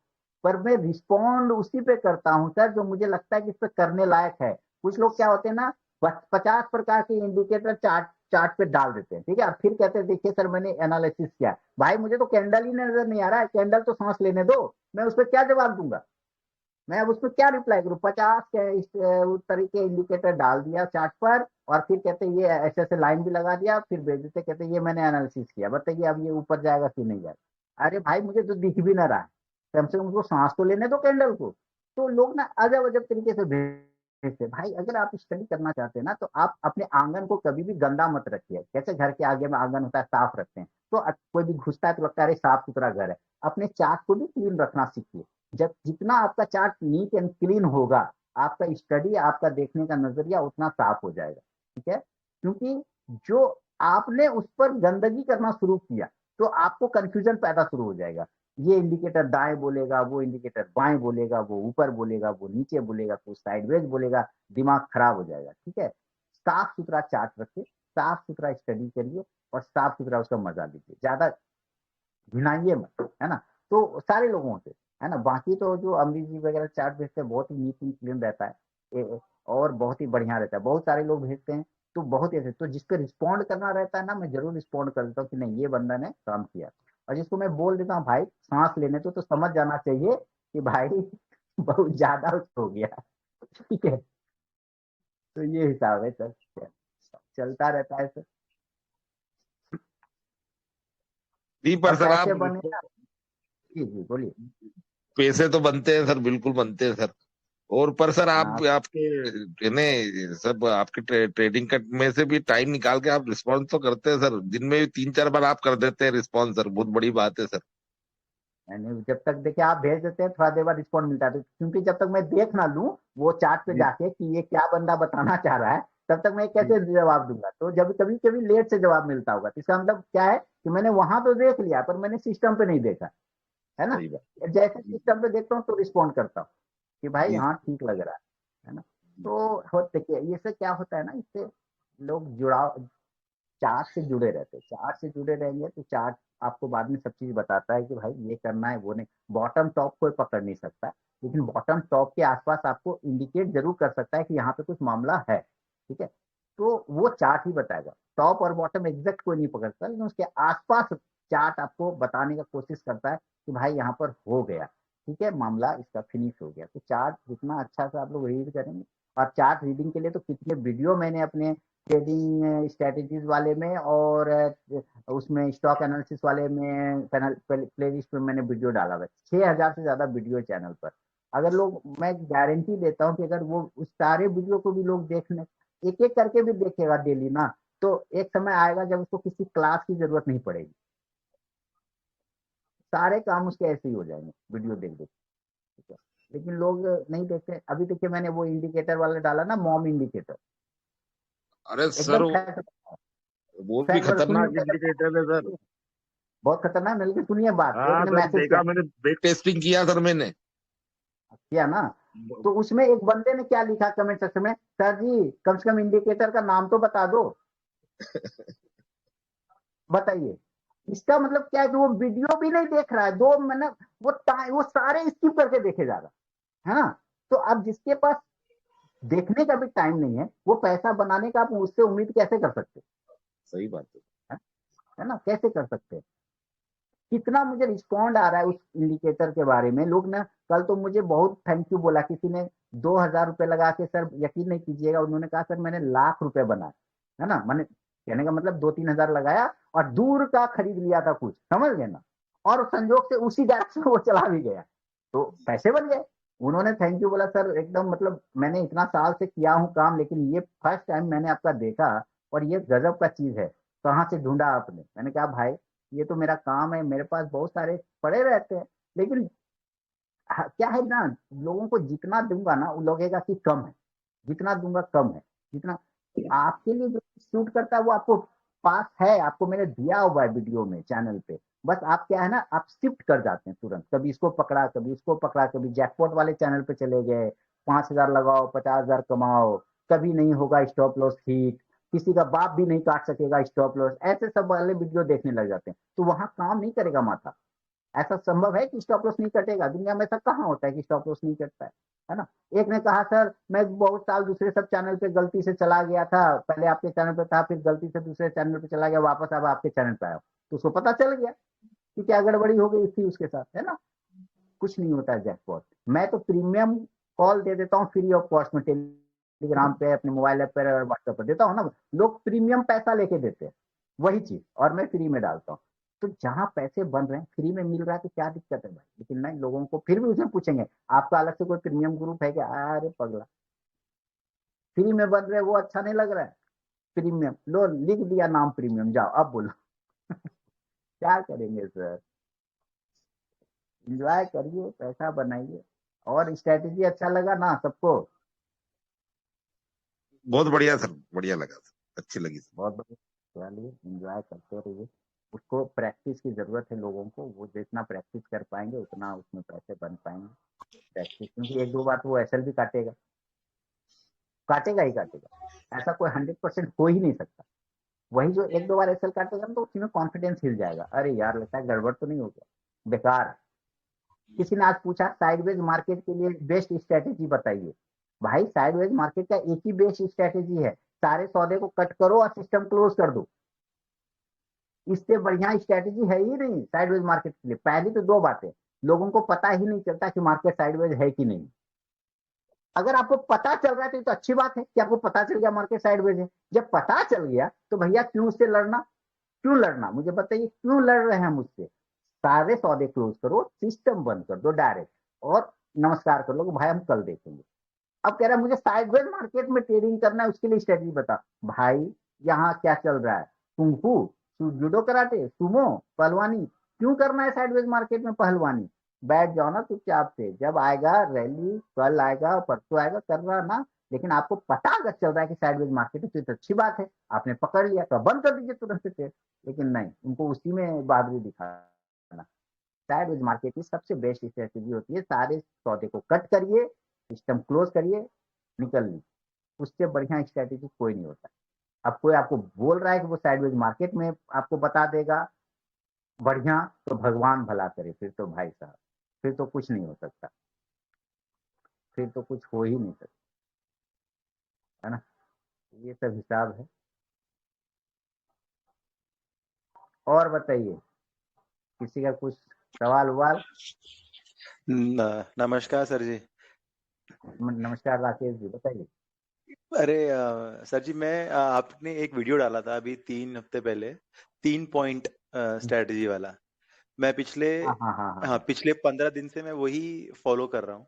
पर मैं रिस्पॉन्ड उसी पे करता हूँ सर जो मुझे लगता है कि इस पे करने लायक है। कुछ लोग क्या होते हैं ना, 50 प्रकार के इंडिकेटर चार्ट चार्ट पे डाल देते हैं, ठीक है, और फिर कहते हैं देखिए सर मैंने एनालिसिस किया। भाई मुझे तो कैंडल ही नजर नहीं आ रहा है, कैंडल तो सांस लेने दो, मैं उस पर क्या जवाब दूंगा, मैं अब उसमें क्या रिप्लाई करूँ। 50 के इस तरीके इंडिकेटर डाल दिया चार्ट पर, और फिर कहते ये ऐसे ऐसे लाइन भी लगा दिया, फिर भेज देते, कहते ये मैंने एनालिसिस किया, बताइए अब ये ऊपर जाएगा कि नहीं जाएगा। अरे भाई मुझे तो दिख भी ना रहा है, कम से कम उसको सांस तो लेने दो कैंडल को। तो लोग ना अजब अजब तरीके से भेजते। भाई अगर आप स्टडी करना चाहते हैं ना, तो आप अपने आंगन को कभी भी गंदा मत रखिए। कैसे घर के आगे में आंगन होता है, साफ रखते हैं, तो कोई भी घुसता है तो लगता है अरे साफ सुथरा घर है। अपने चार्ट को भी क्लीन रखना सीखिए। जब जितना आपका चार्ट नीट एंड क्लीन होगा, आपका स्टडी, आपका देखने का नजरिया उतना साफ हो जाएगा। ठीक है, क्योंकि जो आपने उस पर गंदगी करना शुरू किया, तो आपको कंफ्यूजन पैदा शुरू हो जाएगा। ये इंडिकेटर दाएं बोलेगा, वो इंडिकेटर बाएं बोलेगा, वो ऊपर बोलेगा, वो नीचे बोलेगा, तो साइडवेज बोलेगा, दिमाग खराब हो जाएगा। ठीक है, साफ सुथरा चार्ट रखिए, साफ सुथरा स्टडी करिए, और साफ सुथरा उसका मजा लीजिए, ज्यादा घिनाइए मत, है ना। तो सारे लोगों से, है ना। बाकी तो जो अमरीश जी वगैरह चार्ट भेजते हैं बहुत ही नीट एंड क्लीन रहता है, और बहुत ही बढ़िया रहता है। बहुत सारे लोग भेजते हैं तो बहुत ही ऐसे, तो जिस पे रिस्पॉन्ड करना रहता है ना, मैं जरूर रिस्पॉन्ड कर देता हूँ कि नहीं ये बंदा ने काम किया। और जिसको मैं बोल देता हूँ भाई सांस लेने तो समझ जाना चाहिए कि भाई बहुत ज्यादा हो गया। ठीक है, तो ये हिसाब है सर, चलता रहता है सर। जी पर और सर पैसे आप बने ना। जी जी बोलिए। पैसे तो बनते हैं सर, बिल्कुल बनते हैं सर। और पर सर हाँ आप आपके ने सब आपके ट्रेडिंग का में से भी टाइम निकाल के आप रिस्पॉन्स तो करते हैं सर। दिन में 3-4 बार आप कर देते हैं रिस्पॉन्स सर, बहुत बड़ी बात है सर। यानी जब तक देखिए आप भेज देते हैं थोड़ा देर बाद रिस्पॉन्ड मिलता है, तो क्योंकि जब तक मैं देख ना लूं वो चार्ट पे जी जाके कि ये क्या बंदा बताना चाह रहा है, तब तक मैं जी कैसे जवाब दूंगा। तो जब कभी कभी लेट से जवाब मिलता होगा तो इसका मतलब क्या है कि मैंने वहां तो देख लिया पर मैंने सिस्टम पे नहीं देखा, है ना। सही बात। जैसे जी सिस्टम पे देखता हूँ तो रिस्पॉन्ड करता हूँ कि भाई जी हाँ ठीक लग रहा है ना। जी तो देखिए ये से क्या होता है ना, इससे लोग जुड़ाव चार्ट से जुड़े रहते हैं। चार्ट से जुड़े रहेंगे तो चार्ट आपको बाद में सब चीज बताता है कि भाई ये करना है वो नहीं। बॉटम टॉप कोई पकड़ नहीं सकता, लेकिन बॉटम टॉप के आसपास आपको इंडिकेट जरूर कर सकता है कि यहाँ पे कुछ मामला है। ठीक है, तो वो चार्ट ही बताएगा। टॉप और बॉटम एग्जैक्ट कोई नहीं पकड़ सकता, लेकिन उसके आसपास चार्ट आपको बताने का कोशिश करता है कि भाई यहाँ पर हो गया, ठीक है, मामला इसका फिनिश हो गया। तो चार्ट जितना अच्छा से आप लोग रीड करेंगे, और चार्ट रीडिंग के लिए तो कितने वीडियो मैंने अपने ट्रेडिंग स्ट्रेटेजीज वाले में और उसमें स्टॉक एनालिसिस वाले में प्ले लिस्ट में मैंने वीडियो डाला हुआ है। 6,000 से ज्यादा वीडियो चैनल पर। अगर लोग, मैं गारंटी देता हूँ कि अगर वो उस सारे वीडियो को भी लोग देखने एक एक करके भी देखेगा डेली ना, तो एक समय आएगा जब उसको किसी क्लास की जरूरत नहीं पड़ेगी। सारे काम उसके ऐसे ही हो जाएंगे वीडियो देख देख। ठीक है, लेकिन लोग नहीं देखते। अभी देखिए मैंने वो इंडिकेटर वाला डाला ना, मॉम इंडिकेटर, अरे सर एकदम फैक्ट, वो भी फैक्ट सुनिए खतरनाक इंडिकेटर है सर। बहुत खतरनाक। मिलकर सुनिए बात, एक हाँ ने सर, मैसेज किया देखा मैंने, बैक टेस्टिंग किया सर मैंने। किया ना, तो उसमें एक बंदे ने क्या लिखा कमेंट सेक्शन में, सर जी कम से कम इंडिकेटर का नाम तो बता दो। बताइए, इसका मतलब क्या है कि वो वीडियो भी नहीं देख रहा है, 2 मिनट वो सारे स्किप करके देखे जा रहा है ना। तो अब जिसके पास देखने का भी टाइम नहीं है, वो पैसा बनाने का आप उससे उम्मीद कैसे कर सकते सही बात है। हैं? है ना, कैसे कर सकते हैं। कितना मुझे रिस्पॉन्ड आ रहा है उस इंडिकेटर के बारे में। लोग ना कल तो मुझे बहुत थैंक यू बोला, किसी ने 2,000 रुपए लगा के, सर यकीन नहीं कीजिएगा, उन्होंने कहा सर मैंने लाख रुपए बनाए, है ना। मैंने कहने का मतलब 2-3 हजार लगाया और दूर का खरीद लिया था कुछ, समझ गए ना। और संजोग से उसी डायरेक्शन में वो चला भी गया, तो पैसे बन गए। उन्होंने थैंक यू बोला, सर एकदम मतलब मैंने इतना साल से किया हूँ काम, लेकिन ये फर्स्ट टाइम मैंने आपका देखा और ये गजब का चीज है, कहाँ से ढूंढा आपने। मैंने कहा भाई ये तो मेरा काम है, मेरे पास बहुत सारे पड़े रहते हैं, लेकिन क्या है ना, लोगों को जितना दूंगा ना वो लगेगा कि कम है, जितना दूंगा कम है। जितना आपके लिए जो सूट करता है वो आपको पास है, आपको मैंने दिया हुआ है वीडियो में चैनल पे। बस आप क्या है ना, आप शिफ्ट कर जाते हैं तुरंत, कभी इसको पकड़ा कभी इसको पकड़ा, कभी जैकपॉट वाले चैनल पे चले गए, 5,000 लगाओ 50,000 कमाओ, कभी नहीं होगा स्टॉप लॉस हिट, किसी का बाप भी नहीं काट सकेगा स्टॉप लॉस, ऐसे सब वाले वीडियो देखने लग जाते हैं। तो वहां काम नहीं करेगा माथा। ऐसा संभव है कि स्टॉप लॉस नहीं कटेगा? दुनिया में ऐसा कहाँ होता है कि स्टॉप लॉस नहीं कटता है ना। एक ने कहा सर मैं बहुत साल दूसरे सब चैनल पे गलती से चला गया था, पहले आपके चैनल पे था, फिर गलती से दूसरे चैनल पे चला गया, वापस अब आपके चैनल पे आया, तो उसको पता चल गया कि क्या गड़बड़ी हो गई थी उसके साथ, है ना। कुछ नहीं होता है जैकपॉट। मैं तो प्रीमियम कॉल दे देता हूँ फ्री ऑफ कॉस्ट में, टेलीग्राम पे, अपने मोबाइल ऐप पर, व्हाट्सएप पर देता हूँ ना। लोग प्रीमियम पैसा लेके देते हैं वही चीज, और मैं फ्री में डालता हूँ। तो जहां पैसे बन रहे हैं, फ्री में मिल रहा है, तो क्या दिक्कत है भाई। लेकिन नहीं, लोगों को फिर भी उसमें पूछेंगे आपका अलग से कोई प्रीमियम ग्रुप है क्या? अरे पगला, फ्री में बन रहे वो अच्छा नहीं लग रहा है। प्रीमियम लो, लिख दिया नाम प्रीमियम, जाओ अब बोलो। क्या करेंगे सर। एंजॉय करिए, पैसा बनाइए, और स्ट्रेटेजी अच्छा लगा ना सबको? बहुत बढ़िया सर, बढ़िया लगा सर, अच्छी लगी सर। बहुत बढ़िया, चलिए एंजॉय करते रहिए। उसको प्रैक्टिस की जरूरत है लोगों को, वो जितना प्रैक्टिस कर पाएंगे उतना उसमें पैसे बन पाएंगे। प्रैक्टिस, क्योंकि 1-2 बार तो वो एसएल भी काटेगा, काटेगा ही काटेगा। ऐसा कोई 100% हो ही नहीं सकता। वही जो 1-2 बार एसएल काटेगा ना, तो उसी में कॉन्फिडेंस हिल जाएगा, अरे यार लगता है गड़बड़ तो नहीं हो गया, बेकार। किसी ने आज पूछा साइडवेज मार्केट के लिए बेस्ट स्ट्रेटेजी बताइए। भाई साइडवेज मार्केट का एक ही बेस्ट स्ट्रेटेजी है, सारे सौदे को कट करो और सिस्टम क्लोज कर दो। इससे बढ़िया स्ट्रेटेजी है ही नहीं साइडवेज मार्केट के लिए। पहली तो दो बातें, लोगों को पता ही नहीं चलता कि मार्केट साइडवेज है कि नहीं। अगर आपको पता चल रहा है तो अच्छी बात है कि आपको पता चल गया मार्केट साइडवेज है। जब पता चल गया तो भैया क्यों उससे लड़ना, क्यों लड़ना, मुझे बताइए क्यों लड़ रहे हैं मुझसे। सारे सौदे क्लोज करो, सिस्टम बंद कर दो डायरेक्ट, और नमस्कार कर लो कि भाई हम कल देखेंगे। अब कह रहा है मुझे साइडवेज मार्केट में ट्रेडिंग करना है, उसके लिए स्ट्रेटजी बता। भाई यहाँ क्या चल रहा है, कुंफू, जूडो कराटे, सुमो, पहलवानी, क्यों करना है साइडवेज मार्केट में पहलवानी। बैठ जाओ ना चुपचाप से, जब आएगा रैली, कल आएगा परसों आएगा, कर रहा ना। लेकिन आपको पता अगर चल रहा है कि साइडवेज मार्केट है तो अच्छी बात है, आपने पकड़ लिया तो बंद कर दीजिए तुरंत से। लेकिन नहीं, उनको उसी में बहादुरी दिखाना। साइडवेज मार्केट की सबसे बेस्ट स्ट्रेटेजी होती है, सारे सौदे को कट करिए, सिस्टम क्लोज करिए, निकल ली। उससे बढ़िया स्ट्रेटेजी कोई नहीं होता। अब कोई आपको बोल रहा है कि वो साइडवेज मार्केट में आपको बता देगा बढ़िया, तो भगवान भला करे, फिर तो भाई साहब फिर तो कुछ नहीं हो सकता, फिर तो कुछ हो ही नहीं सकता, है ना। ये सब हिसाब है। और बताइए, किसी का कुछ सवाल उवाल। नमस्कार सर जी। नमस्कार राकेश जी, बताइए। अरे सर जी, मैं आपने एक वीडियो डाला था अभी 3 हफ्ते पहले, 3 पॉइंट स्ट्रेटजी वाला। मैं पिछले हाँ, पिछले 15 दिन से मैं वही फॉलो कर रहा हूँ,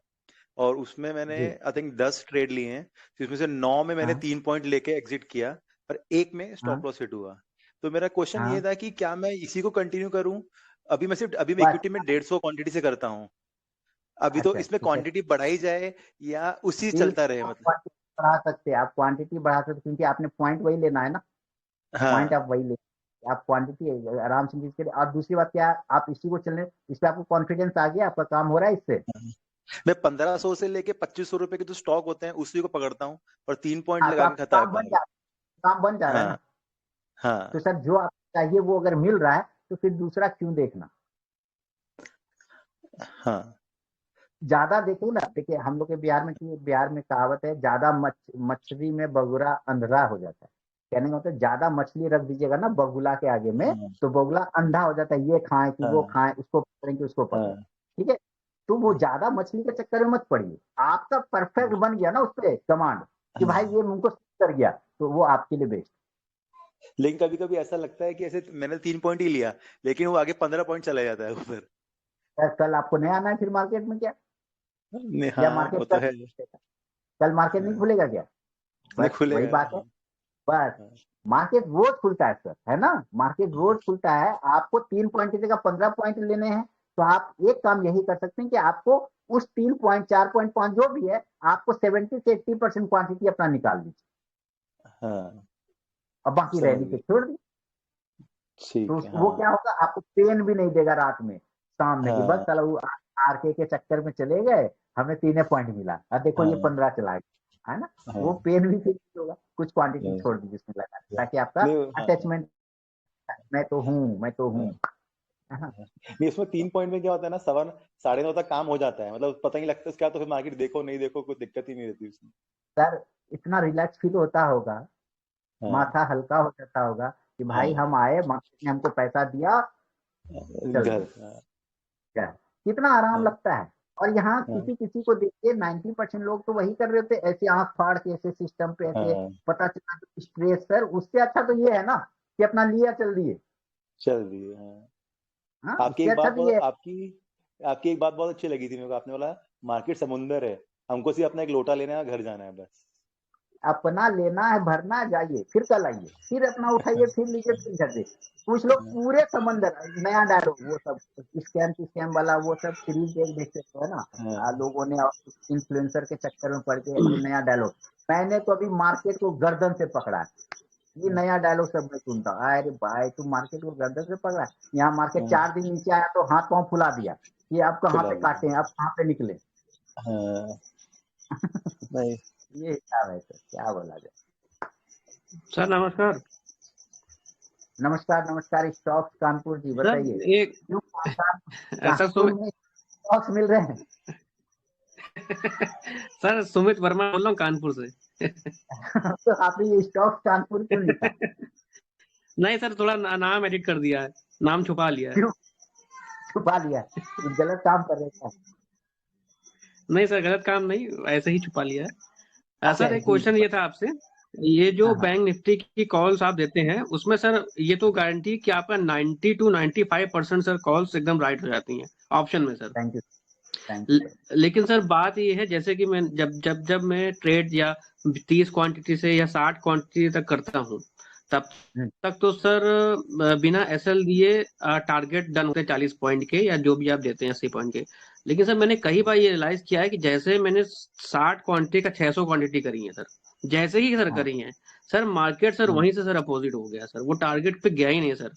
और उसमें मैंने जी, आई थिंक 10 ट्रेड लिए हैं, जिसमें से 9 में मैंने हाँ, 3 पॉइंट लेके एग्जिट किया, और एक में हाँ, स्टॉप लॉस हिट हुआ। तो मेरा क्वेश्चन ये हाँ, था कि क्या मैं इसी को कंटिन्यू करूं। अभी मैं बस। इक्विटी में 150 क्वांटिटी से करता हूँ अभी, तो अच्छा इसमें ठीक है, क्वांटिटी बढ़ाई जाए या उसी ठीक चलता है, रहे, आप मतलब। क्वांटिटी बढ़ा सकते हैं, आप क्वांटिटी बढ़ा सकते, क्योंकि आपने पॉइंट वही लेना है ना, पॉइंट हाँ, आप वही ले, आप क्वांटिटी आराम से के लिए। और दूसरी बात क्या है, आप इसी को चलने, इस पे आपको कॉन्फिडेंस आ गया, आपका काम हो रहा है इससे। मैं 1500 से लेके 2500 रुपए के जो स्टॉक होते हैं उसी को पकड़ता हूँ, और 3 पॉइंट हाँ, तो लगा के आपका खाता है काम बन बाहर। जा काम बन जा रहा है हाँ, ना। तो हाँ, सर जो आपको चाहिए वो अगर मिल रहा है तो फिर दूसरा क्यों देखना। हाँ, ज्यादा देखो ना, देखिए हम लोग के बिहार में कहावत है, ज्यादा मछली में बगुला अंधा हो जाता है। कहने का मतलब ज्यादा मछली रख दीजिएगा ना बगुला के आगे में, हाँ, तो बगुला अंधा हो जाता है, ये खाएं कि वो हाँ, खाएं, उसको पकड़ें कि उसको पकड़ें। हाँ, ठीक है, तो वो ज्यादा मछली के चक्कर में मत पड़िए। आपका परफेक्ट बन गया ना उस पर कमांड कि भाई हाँ। ये उनको कर गया, तो वो आपके लिए बेस्ट। लेकिन कभी कभी ऐसा लगता है कि ऐसे मैंने 3 पॉइंट ही लिया, लेकिन वो आगे 15 पॉइंट चला जाता है ऊपर। कल आपको नहीं आना है फिर मार्केट में क्या, या हाँ, मार्केट वो तो है। कल मार्केट नहीं हाँ, खुलेगा क्या। नहीं बस वही खुलेगा। बात है। हाँ, बस हाँ, मार्केट रोज खुलता है सर, है ना, मार्केट रोज खुलता है। आपको 3 पॉइंट की जगह 15 पॉइंट लेने हैं, तो आप एक काम यही कर सकते हैं कि आपको उस 3 पॉइंट 4.5 जो भी है, आपको 70 से 80% क्वांटिटी अपना निकाल दीजिए, हाँ, और बाकी समझ रैली पे गया। छोड़ दी। तो ठीक है। वो हाँ, क्या होगा, आपको पेन भी नहीं देगा रात में, शाम में, कि बस हाँ, चलो वो आरके के चक्कर में चले गए, हमें 3 पॉइंट मिला, अब देखो ये हाँ, 15 चला गया, है ना। वो हाँ। पेन भी ठीक होगा, कुछ क्वांटिटी नहीं, छोड़ दीजिए उसमें लगा, ताकि आपका नहीं, हाँ, अटैचमेंट, मैं तो हूँ, मैं तो हूँ, हाँ, है ना। हाँ। नहीं, उसमें 3 पॉइंट में क्या होता है ना, 9:15 तक काम हो जाता है, मतलब पता नहीं लगता उसके बाद, तो फिर मार्केट देखो नहीं देखो कोई दिक्कत ही नहीं रहती उसमें। सर इतना रिलैक्स फील होता होगा, हाँ, माथा हल्का हो जाता होगा कि भाई हाँ, हम आए, मार्केट ने हमको पैसा दिया, चल घर। दिया, हाँ, क्या कितना आराम हाँ, लगता है। और यहाँ हाँ, किसी किसी को देखिए 90% लोग तो वही कर रहे होते, ऐसे आंख फाड़ के ऐसे सिस्टम पे ऐसे, हाँ, पता चला स्ट्रेस। सर उससे अच्छा तो ये है ना कि अपना लिया चल दिए। चल रही है। हाँ, हाँ, आपकी उससे एक अच्छा बात तो ये बहुत है। आपकी आपकी एक बात बहुत अच्छी लगी थी मेरे को, आपने बोला मार्केट समुंदर है, हमको सिर्फ अपना एक लोटा लेना है, घर जाना है बस। अपना लेना है, भरना है, जाइए फिर कल आइए, फिर अपना उठाइए, फिर लीजिए, फिर घर दे। कुछ लोग हाँ, पूरे समंदर, नया डायलॉग वो सब स्कैम वाला वो सब सीरीज देखते हो ना, हाँ, लोगों ने इन्फ्लुएंसर के चक्कर में पड़ के ये नया डायलॉग। मैंने तो अभी मार्केट को गर्दन से पकड़ा है, ये नया डायलॉग सब मैं सुनता हूँ। अरे भाई तू मार्केट को गर्दन से पकड़ा है, यहाँ मार्केट हाँ, 4 दिन नीचे आया तो हाथ पांव फुला दिया कि अब कहाँ फुला पे दिया। काटे, अब कहाँ पे निकले। हाँ, नहीं, ये हिसाब है सर, क्या बोला जाए। सर नमस्कार। नमस्कार नमस्कार, स्टॉक्स कानपुर जी, सर बताइए एक क्यों सर कानपुर में स्टॉक्स मिल रहे हैं? सर सुमित वर्मा बोल रहा हूँ कानपुर से। तो आपने ये स्टॉक्स कानपुर क्यों लिखा? नहीं सर, थोड़ा नाम एडिट कर दिया है, नाम छुपा लिया है। क्यों छुपा लिया? गलत काम कर रहे थे? नहीं सर, गलत काम नहीं, ऐसे ही छुपा लिया है। अच्छा सर एक जी। क्वेश्चन ये था आपसे, ये जो हाँ हाँ बैंक निफ्टी की कॉल्स आप देते हैं उसमें सर ये तो गारंटी कि आपका 90 to 95% सर कॉल्स एकदम राइट हो जाती हैं ऑप्शन में सर। थैंक यू लेकिन सर बात ये है, जैसे कि मैं जब मैं ट्रेड या 30 क्वांटिटी से या 60 क्वांटिटी तक करता हूँ, तब तक तो सर बिना एसएल दिए टारगेट डन होते हैं 40 पॉइंट के या जो भी आप देते हैं 80 पॉइंट के। लेकिन सर मैंने कई बार ये रियलाइज किया है कि जैसे मैंने 60 क्वांटिटी का 600 क्वांटिटी करी है सर, जैसे ही सर हाँ करी है सर, मार्केट सर हाँ वहीं से सर अपोजिट हो गया सर, वो टारगेट पे गया ही नहीं सर।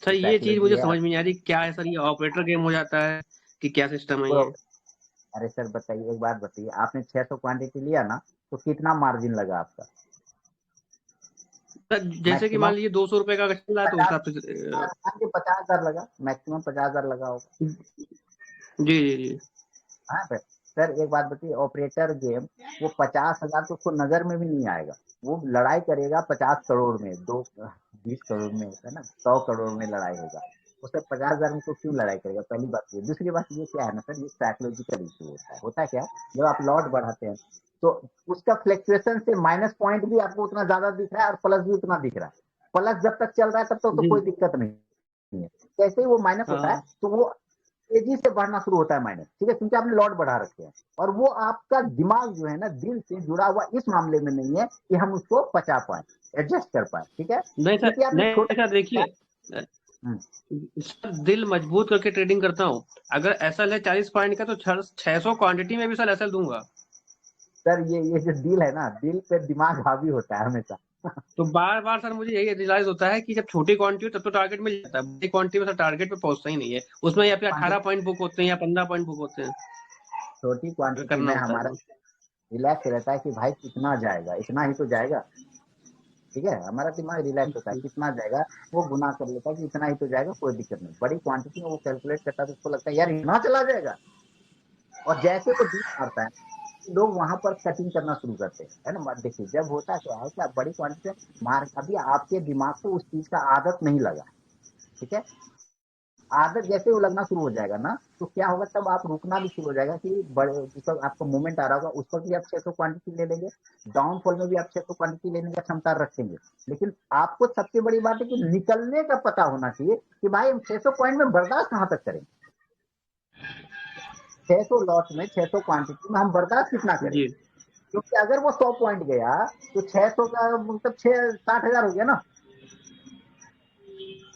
सर ये चीज साइकोलॉजी मुझे है समझ में नहीं आ रही, क्या है सर, ये ऑपरेटर गेम हो जाता है कि क्या सिस्टम है वो। ये? अरे सर बताइए, एक बात बताइए, आपने 600 क्वांटिटी लिया ना, तो कितना मार्जिन लगा आपका? सर जैसे कि मैक्सिमम मान लीजिए 200 रुपए का अगर चल रहा है तो उस 50, हिसाब से 50,000 लगा, मैक्सिमम 50,000 लगा होगा। जी जी जी। हाँ सर एक बात बताइए, ऑपरेटर गेम वो 50,000 तो उसको नजर में भी नहीं आएगा। वो लड़ाई करेगा 50 करोड़ में, 20 करोड़ में, है ना, 100 करोड़ में लड़ाई होगा। उससे 50,000 में तो क्यों लड़ाई करेगा? पहली बात ये। दूसरी बात ये क्या है ना सर, ये साइकोलॉजिकल इशू होता है क्या, जब आप लॉट बढ़ाते हैं तो उसका फ्लक्चुएशन से माइनस पॉइंट भी आपको उतना ज्यादा दिख रहा है और प्लस भी उतना दिख रहा है। प्लस जब तक चल रहा है तब तक तो कोई दिक्कत नहीं है। जैसे ही वो माइनस होता है तो वो तेजी से बढ़ना शुरू होता है माइनस, ठीक है, क्योंकि आपने लॉट बढ़ा रखे हैं। और वो आपका दिमाग जो है ना, दिल से जुड़ा हुआ इस मामले में नहीं है कि हम उसको पचा पाए, एडजस्ट कर पाए, ठीक है, नहीं सर, क्योंकि आपने नहीं सर देखिए, सर दिल मजबूत करके ट्रेडिंग करता हूँ। अगर एसएल है 40 पॉइंट का तो 600 क्वांटिटी में भी सर एसएल दूंगा। सर ये जो दिल है ना, दिल पे दिमाग हावी होता है हमेशा। तो बार बार सर मुझे यही रियलाइज होता है कि जब छोटी क्वांटिटी हो तब तो टारगेट मिल जाता है, बड़ी क्वांटिटी में सर टारगेट पे पहुंचता ही नहीं है, उसमें या फिर 18 पॉइंट बुक होते हैं या 15 पॉइंट बुक होते हैं। छोटी क्वांटिटी करना में होता है हमारा रिलैक्स रहता है कि भाई कितना जाएगा, इतना ही तो जाएगा, ठीक है, हमारा दिमाग रिलैक्स होता है, कितना जाएगा वो गुना कर लेता है कि इतना ही तो जाएगा, कोई दिक्कत नहीं। बड़ी क्वांटिटी में वो कैलकुलेट करता है तो उसको लगता है यार इतना चला जाएगा, और जैसे वो डीप मारता है लोग वहां पर कटिंग करना शुरू करते हैं, है ना। देखिए जब होता क्या है कि आप बड़ी क्वांटिटी में मार, अभी आपके दिमाग को उस चीज का आदत नहीं लगा, ठीक है, आदत जैसे वो लगना शुरू हो जाएगा ना, तो क्या होगा, तब आप रुकना भी शुरू हो जाएगा कि बड़े जिस आपको मूवमेंट आ रहा होगा उस पर भी आप 600 क्वांटिटी ले लेंगे, डाउनफॉल में भी आप 600 क्वांटिटी लेने का क्षमता रखेंगे। लेकिन आपको सबसे बड़ी बात है कि निकलने का पता होना चाहिए कि भाई हम 600 पॉइंट में बर्दाश्त कहाँ तक करेंगे, 600 लॉट में 600 क्वांटिटी में हम बर्दाश्त कितना करें, क्योंकि अगर वो 100 पॉइंट गया तो 600 का मतलब 60,000 हो गया ना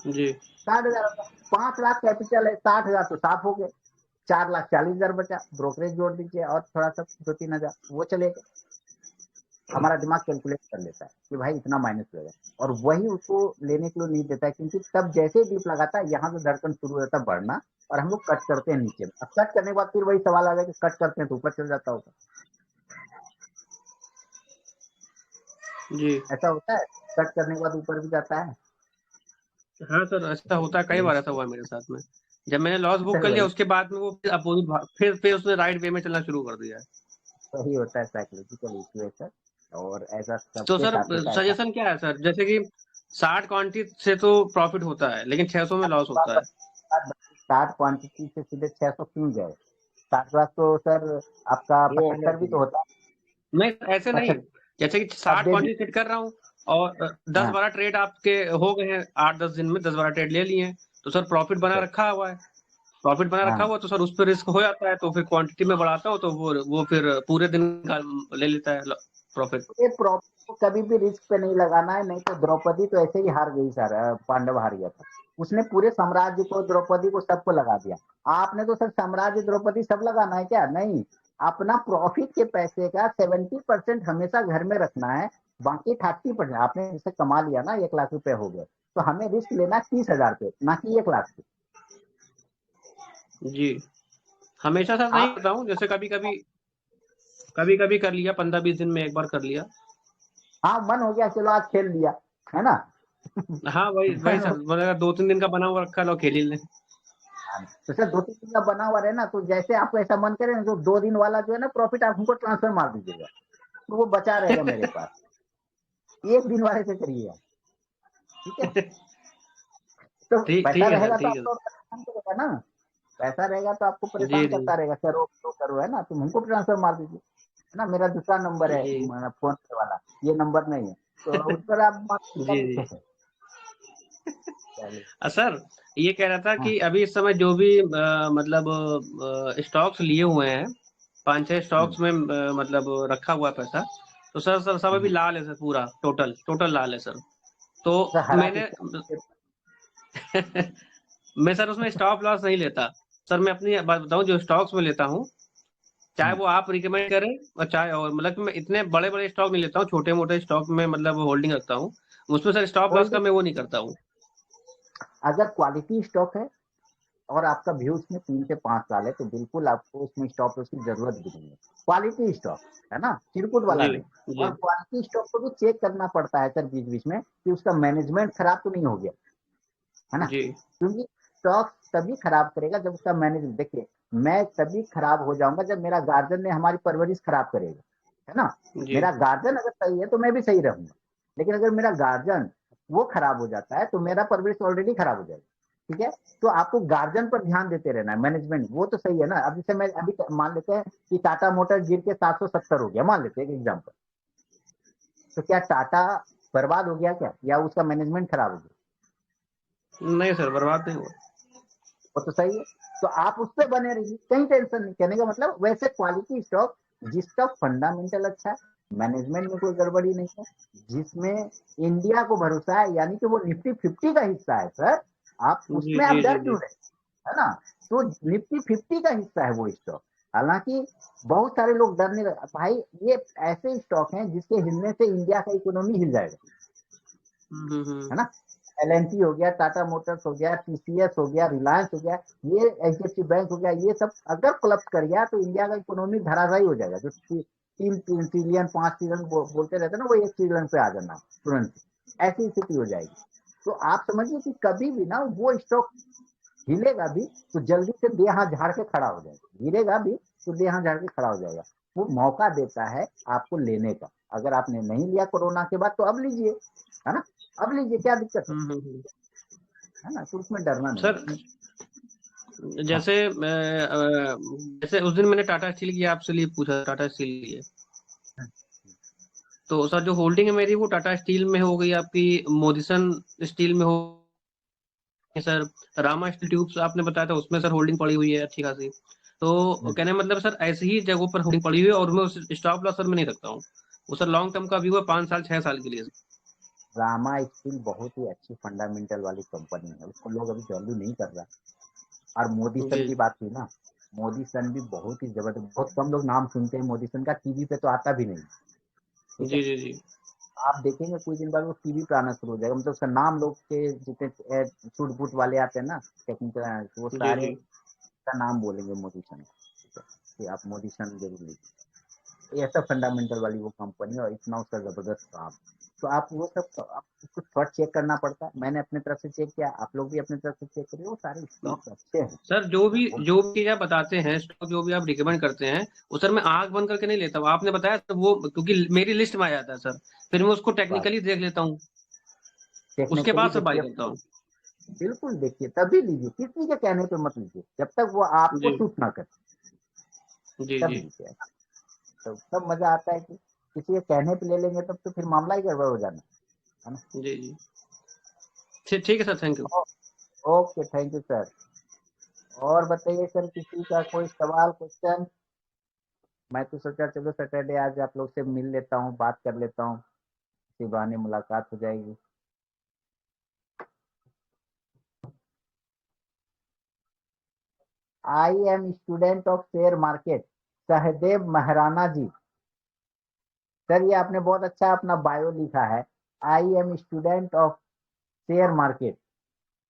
जी, 60,000, 5 लाख कैपिटल है, 60,000 तो साफ हो गए, 4,40,000 बचा, ब्रोकरेज जोड़ दीजिए और थोड़ा सा 2-3 हजार वो चलेगा। हमारा दिमाग कैलकुलेट कर लेता है कि भाई इतना माइनस लगेगा, और वही उसको लेने के लिए नहीं देता है, क्योंकि तब जैसे डीप लगाता है यहाँ से धड़कन शुरू हो जाता है बढ़ना, और हम लोग कट करते हैं नीचे। अब कट करने के बाद फिर वही सवाल आ गया कि कट करते हैं तो ऊपर चल जाता होगा, जी ऐसा होता है, कट करने के बाद ऊपर भी जाता है। हाँ सर, ऐसा होता है, कई बार ऐसा हुआ मेरे साथ में। जब मैंने लॉस बुक कर लिया उसके बाद में वो फिर अपोजिट फिर उसने राइट वे में चलना शुरू कर दिया। वही होता है साइकोलॉजिकल इशू है सर, और ऐसा तो सबके सर साथ होता है। सजेशन क्या है सर, जैसे कि 60 क्वांटिटी से तो प्रॉफिट होता है लेकिन 600 में लॉस होता है। 60 क्वांटिटी से सीधे 600 क्यों जाए? 60 लाख तो सर आपका 75 भी तो होता है। नहीं ऐसे नहीं, जैसे कि 60 क्वांटिटी सेट कर रहा हूँ और 10-12 ट्रेड आपके हो गए हैं 8-10 दिन में, 10-12 ट्रेड ले लिए हैं, तो सर प्रॉफिट बना रखा हुआ है, प्रॉफिट बना रखा हुआ तो सर उस पर रिस्क हो जाता है, तो फिर क्वांटिटी में बढ़ाता हूँ तो वो फिर पूरे दिन का ले लेता है प्रॉफिट। ये प्रॉफिट को कभी भी रिस्क पे नहीं लगाना है, नहीं तो द्रौपदी तो ऐसे ही हार गई सर, पांडव हार गया था, उसने पूरे साम्राज्य को, द्रौपदी को, सबको लगा दिया। आपने तो सर साम्राज्य द्रौपदी सब लगाना है क्या? नहीं, अपना प्रॉफिट के पैसे का 70% हमेशा घर में रखना है, बाकी 30% आपने जैसे कमा लिया ना, 1 लाख रुपए हो गए, तो हमें रिस्क लेना 30,000 पे, ना कि 1 लाख पे। जी हमेशा सर नहीं करता हूँ, जैसे कभी कभी कर लिया, 15-20 दिन में एक बार कर लिया। हाँ मन हो गया चलो आज खेल लिया, है ना। हाँ वही सर, मतलब 2-3 दिन का बना हुआ रखा लो खेल ही लें। पता नहीं। तो सर 2-3 दिन का बना हुआ रहे ना, तो जैसे आपको ऐसा मन करे ना, तो 2 दिन वाला जो है ना प्रॉफिट आप हमको ट्रांसफर मार दीजिएगा, तो वो बचा रहेगा मेरे पास। 1 दिन वाले से करिएगा, ठीक है? तो ठीक पैसा ठीक है सर, रहेगा तो ठीक है आपको परेशान करेगा ना, पैसा रहेगा तो आपको जी परेशान जी करता रहेगा, करो तो करो, है ना? तुम हमको ट्रांसफर मार दीजिए, है ना? मेरा दूसरा नंबर है जी फोन पे वाला, ये नंबर नहीं है, तो उस पर आप मार जी जी दीजिए। चलिए, सर ये कह रहा था हाँ, कि अभी इस समय जो भी मतलब स्टॉक्स लिए हुए हैं 5-6 स्टॉक्स में मतलब रखा हुआ है पैसा, तो सर सब अभी लाल है सर, पूरा टोटल लाल है सर। तो सर हरा मैंने किस मैं सर उसमें स्टॉप लॉस नहीं लेता सर। मैं अपनी बात बताऊं, जो स्टॉक्स में लेता हूँ, चाहे वो आप रिकमेंड करें और चाहे, और मतलब कि मैं इतने बड़े बड़े स्टॉक नहीं लेता हूँ, छोटे मोटे स्टॉक में मतलब होल्डिंग रखता हूँ। उसमें सर स्टॉप लॉस का होल्डिंग, मैं वो नहीं करता हूँ। अगर क्वालिटी स्टॉक है और आपका व्यू उसमें 3 से 5 साल है, तो बिल्कुल आपको उसमें स्टॉप लॉस की जरूरत भी नहीं है। क्वालिटी स्टॉक, है ना? चिरकुट वाला जी नहीं। जी और क्वालिटी स्टॉक को भी चेक करना पड़ता है सर बीच बीच में, कि उसका मैनेजमेंट खराब तो नहीं हो गया, है ना? जी क्योंकि स्टॉक तभी खराब करेगा जब उसका मैनेजमेंट, देखिए मैं तभी खराब हो जाऊंगा जब मेरा गार्जियन ने हमारी परवरिश खराब करेगा, है ना? जी मेरा गार्जियन अगर सही है तो मैं भी सही रहूंगा, लेकिन अगर मेरा गार्जियन वो खराब हो जाता है तो मेरा परवरिश ऑलरेडी खराब हो जाएगी, ठीक है? तो आपको गार्जियन पर ध्यान देते रहना है, मैनेजमेंट वो तो सही है ना। अब जैसे मैं अभी मान लेते हैं कि टाटा मोटर गिर के 770 हो गया, मान लेते हैं एक एग्जाम्पल, तो क्या टाटा बर्बाद हो गया क्या, या उसका मैनेजमेंट खराब हो गया? नहीं सर, बर्बाद नहीं हुआ। वो तो सही है। तो आप उस पर बने रहिए, कहीं टेंशन नहीं। कहने का मतलब वैसे क्वालिटी स्टॉक जिसका फंडामेंटल अच्छा है, मैनेजमेंट में कोई गड़बड़ी नहीं है, जिसमें इंडिया को भरोसा है, यानी कि वो निफ्टी 50 का हिस्सा है सर, आप जी उसमें आप जी जी डर जी क्यों रहे, है ना? तो निफ्टी 50 का हिस्सा है वो स्टॉक। हालांकि बहुत सारे लोग डरने लगे भाई, ये ऐसे स्टॉक हैं जिसके हिलने से इंडिया का इकोनॉमी हिल जाएगा, है ना? एल&टी हो गया, टाटा मोटर्स हो गया, टीसीएस हो गया, रिलायंस हो गया, ये एचडीएफसी बैंक हो गया, ये सब अगर कोलैप्स कर गया तो इंडिया का इकोनॉमी धराशायी हो जाएगा। जो 3 ट्रिलियन 5 ट्रिलियन बोलते रहते हैं ना, वो 1 ट्रिलियन पे आ जाना तुरंत, ऐसी स्थिति हो जाएगी। तो आप समझिए कि कभी भी ना वो स्टॉक हिलेगा भी तो जल्दी से दे हाथ झाड़ के खड़ा हो जाएगा, गिरेगा भी तो दे हाथ झाड़ के खड़ा हो जाएगा। वो मौका देता है आपको लेने का। अगर आपने नहीं लिया कोरोना के बाद तो अब लीजिए, है ना? अब लीजिए, क्या दिक्कत है ना? तो उसमें डरना नहीं सर है। हाँ, जैसे जैसे उस दिन मैंने टाटा स्टील की आपसे लिए पूछा, टाटा स्टील लिए, तो सर जो होल्डिंग है मेरी वो टाटा स्टील में हो गई, आपकी मोदिसन स्टील में हो गई सर, रामा स्टील ट्यूब्स आपने बताया था उसमें सर होल्डिंग पड़ी हुई है अच्छी खासी। तो कहने का मतलब सर ऐसे ही जगहों पर होल्डिंग पड़ी हुई है, और मैं उस स्टॉप लॉस सर में नहीं रखता हूँ। वो सर लॉन्ग टर्म का व्यू है, 5 साल 6 साल के लिए। रामा स्टील बहुत ही अच्छी फंडामेंटल वाली कंपनी है, उसको लोग अभी वैल्यू नहीं कर रहा। और मोदी सन जी की बात हुई ना, मोदी सन भी बहुत ही जबरदस्त, बहुत कम लोग नाम सुनते हैं मोदी सन का, टीवी पे तो आता भी नहीं, ठीक है? जी जी जी आप देखेंगे कुछ दिन बाद वो टीवी पे आना शुरू हो जाएगा, मतलब उसका नाम लोग के जितने छूट बूट वाले आते हैं ना टेक्निकल, वो जी सारे जी का नाम बोलेंगे मोदी सन, ठीक है? कि आप मोदी सन जरूर लीजिए, ऐसा फंडामेंटल वाली वो कंपनी है और इतना उसका जबरदस्त काम। तो आप वो सब आप उसको थोड़ा चेक करना पड़ता है, मैंने अपने तरफ से चेक किया, आप लोग भी अपनी तरफ से चेक करिए, वो सारे स्टॉक्स अच्छे हैं। सर, जो भी चीज आप बताते हैं, स्टॉक जो भी आप रिकमेंड करते हैं, वो सर मैं आंख बंद करके नहीं लेता हूँ। आपने बताया तो वो, क्योंकि मेरी लिस्ट में आ जाता है सर, फिर मैं उसको बस टेक्निकली देख लेता हूँ, उसके टेक्निकली बाद सब बाई देखिए, करता हूँ। बिल्कुल देखिए तभी लीजिए, किसी के कहने पे मत लीजिए, जब तक वो आपको जी सूट ना करे जी तब जी लीजिए। तो तब मजा आता है कि किसी के कहने पे ले लेंगे तब तो फिर मामला ही गड़बड़ हो जाना, है ना? जी जी ठीक है sir, thank you. Okay, thank you sir. और बताइए सर, किसी का कोई सवाल क्वेश्चन? मैं तो सोचा चलो सैटरडे आज आप लोग से मिल लेता हूँ, बात कर लेता हूँ, इसी बहाने मुलाकात हो जाएगी। I am student of share market, Sahdev Maharana ji. Sir ये आपने बहुत अच्छा अपना बायो लिखा है, I am student of share market.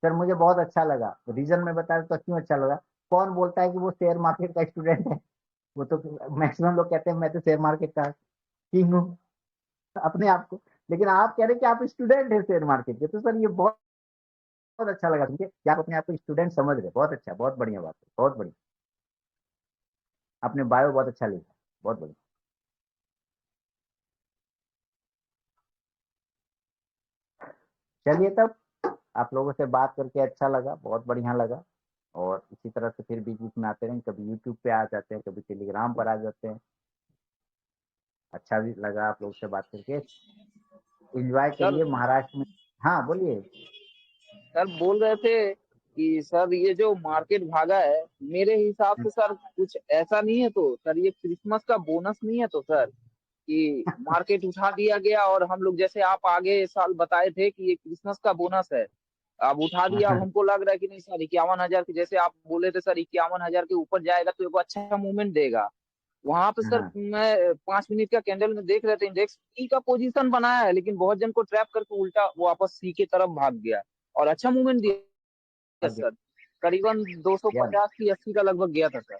Sir मुझे बहुत अच्छा लगा, रीजन में बता तो क्यों अच्छा लगा। कौन बोलता है कि वो शेयर मार्केट का स्टूडेंट है? वो तो मैक्सिमम लोग कहते हैं मैं तो शेयर मार्केट का किंग हूँ अपने आप को, लेकिन आप कह रहे हैं कि आप स्टूडेंट हैं शेयर मार्केट के, तो सर ये बहुत बहुत अच्छा लगा सुन के कि आप अपने आप को स्टूडेंट समझ रहे, बहुत अच्छा, बहुत बढ़िया बात है, बहुत बढ़िया। आपने बायो बहुत अच्छा लिखा, बहुत बढ़िया। चलिए तब, आप लोगों से बात करके अच्छा लगा, बहुत बढ़िया लगा। और इसी तरह से फिर बीच बीच में आते रहें, कभी यूट्यूब पे आ जाते हैं, कभी टेलीग्राम पर आ जाते हैं। अच्छा भी लगा आप लोगों से बात करके। एंजॉय सर करिए महाराष्ट्र में। हाँ बोलिए। सर बोल रहे थे कि सर ये जो मार्केट भागा है, मेरे हिसाब से सर कुछ ऐसा नहीं है तो सर, ये क्रिसमस का बोनस नहीं है तो सर, कि मार्केट उठा दिया गया और हम लोग जैसे आप आगे साल बताए थे कि ये क्रिसमस का बोनस है, अब उठा दिया। अब हमको लग रहा है कि नहीं सर 51,000 के, जैसे आप बोले थे सर 51,000 के ऊपर जाएगा तो एक अच्छा मूवमेंट देगा वहां पे सर। हाँ मैं 5 मिनट का कैंडल में देख रहे थे, इंडेक्स ई का पोजीशन बनाया है, लेकिन बहुत जन को ट्रैप करके उल्टा वापस सी के तरफ भाग गया और अच्छा मूवमेंट दिया आगे सर। करीबन गया ना। 250 की 80 का लगभग गया था सर।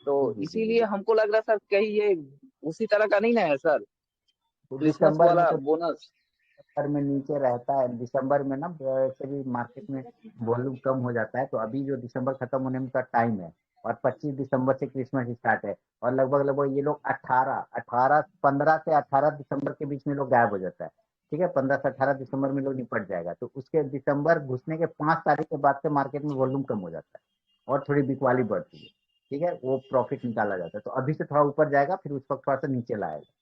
तो जी जी जी इसीलिए जी। हमको लग रहा है सर कहीं ये उसी तरह का नहीं ना है सर, तो क्रिसमस वाला बोनस। दिसंबर में नीचे रहता है, दिसंबर में ना वैसे भी मार्केट में वॉल्यूम कम हो जाता है। तो अभी जो दिसंबर खत्म होने में का टाइम है, और 25 दिसंबर से क्रिसमस स्टार्ट है, और लगभग लगभग ये लोग 15 से 18 दिसंबर के बीच में लोग गायब हो जाता है। ठीक है, 15 से 18 दिसंबर में लोग निपट जाएगा। तो उसके दिसंबर घुसने के 5 तारीख के बाद से मार्केट में वॉल्यूम कम हो जाता है और थोड़ी बिकवाली बढ़ती है। ठीक है, वो प्रॉफिट निकाला जाता है। तो अभी से थोड़ा ऊपर जाएगा, फिर उस वक्त थोड़ा सा नीचे लाएगा,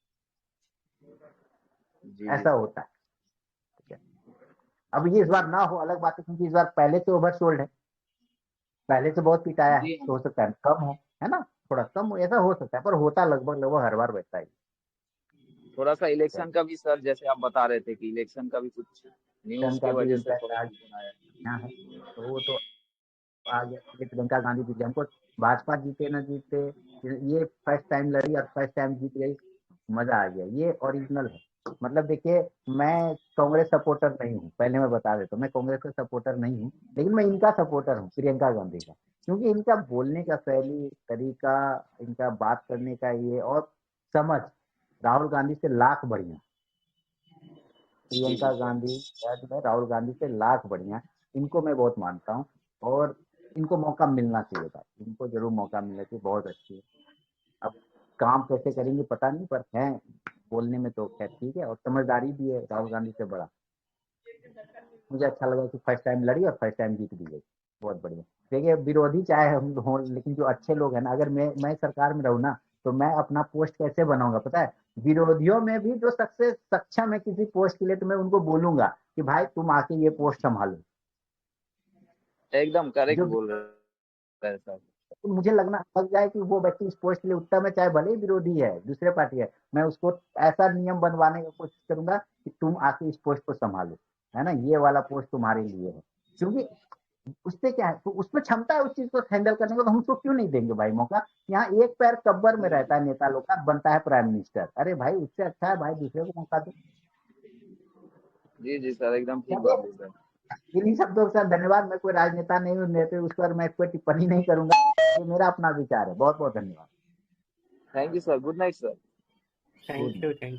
जी जी ऐसा सर। होता है। ठीक है, अब ये इस बार ना हो अलग बात है, क्योंकि इस बार पहले से ओवर सोल्ड है, पहले से बहुत पिटाया है, जी तो हो सकता है कम हो, है ना, थोड़ा कम हो, ऐसा हो सकता है, पर होता लगभग लगभग हर बार वैसा ही। थोड़ा सा चलिए, इलेक्शन का भी सर, जैसे आप बता रहे थे कि इलेक्शन का भी कुछ सन न्यूज का के भी वजह से इम्पैक्ट थोड़ा आ सा आया। गया है, तो वो तो आ गया कि प्रियंका गांधी जीत गई। हमको भाजपा जीते ना जीते, ये फर्स्ट टाइम लड़ी और फर्स्ट टाइम जीत गई, मजा आ गया, ये ओरिजिनल है। मतलब देखिए, मैं कांग्रेस सपोर्टर नहीं हूँ, पहले मैं बता देता हूँ, मैं कांग्रेस का सपोर्टर नहीं हूँ, लेकिन मैं इनका सपोर्टर हूँ, प्रियंका गांधी का। क्योंकि इनका बोलने का शैली, तरीका, इनका बात करने का ये, और समझ राहुल गांधी से लाख बढ़िया। जी जी प्रियंका सर। गांधी शायद मैं राहुल गांधी से लाख बढ़िया, इनको मैं बहुत मानता हूँ। और इनको मौका मिलना चाहिए था, इनको जरूर मौका मिलना चाहिए, बहुत अच्छी है। अब काम कैसे करेंगे पता नहीं, पर है बोलने में तो खैर ठीक है, और समझदारी भी है राहुल गांधी से बड़ा। मुझे अच्छा लगा कि फर्स्ट टाइम लड़ी और फर्स्ट टाइम जीत भी गई, बहुत बढ़िया। देखिए, विरोधी चाहे हम हों, लेकिन जो अच्छे लोग हैं ना, अगर मैं सरकार में रहूँ ना, तो मैं अपना पोस्ट कैसे बनाऊंगा पता है, विरोधियों में भी जो सबसे सक्षम है किसी पोस्ट के लिए, तो मैं उनको बोलूंगा कि भाई तुम आके ये पोस्ट संभालो। एकदम करेक्ट जो बोल रहे हैं सर। तो मुझे लग जाए कि वो व्यक्ति इस पोस्ट के लिए उत्तम है, चाहे भले ही विरोधी है, दूसरे पार्टी है, मैं उसको ऐसा नियम बनवाने की कोशिश करूंगा कि तुम आके इस पोस्ट को संभालो, है ना, ये वाला पोस्ट तुम्हारे लिए है। क्योंकि उससे क्या है, तो उसमें क्षमता है उस चीज को हैंडल करने को, तो हम उसको क्यों नहीं देंगे भाई मौका। यहाँ एक पैर कब्बर में रहता है नेता लोग का, बनता है प्राइम मिनिस्टर, अरे भाई उससे अच्छा है भाई दूसरे को मौका दो। जी जी सर, एकदम ठीक चलिए, बात बोल रहे हैं। इन्हीं शब्दों के साथ धन्यवाद। मैं कोई राजनेता नहीं हूँ, नेता उस पर मैं कोई टिप्पणी नहीं करूंगा, ये मेरा अपना विचार है। बहुत बहुत धन्यवाद। Thank you sir, good night sir. Good thank you.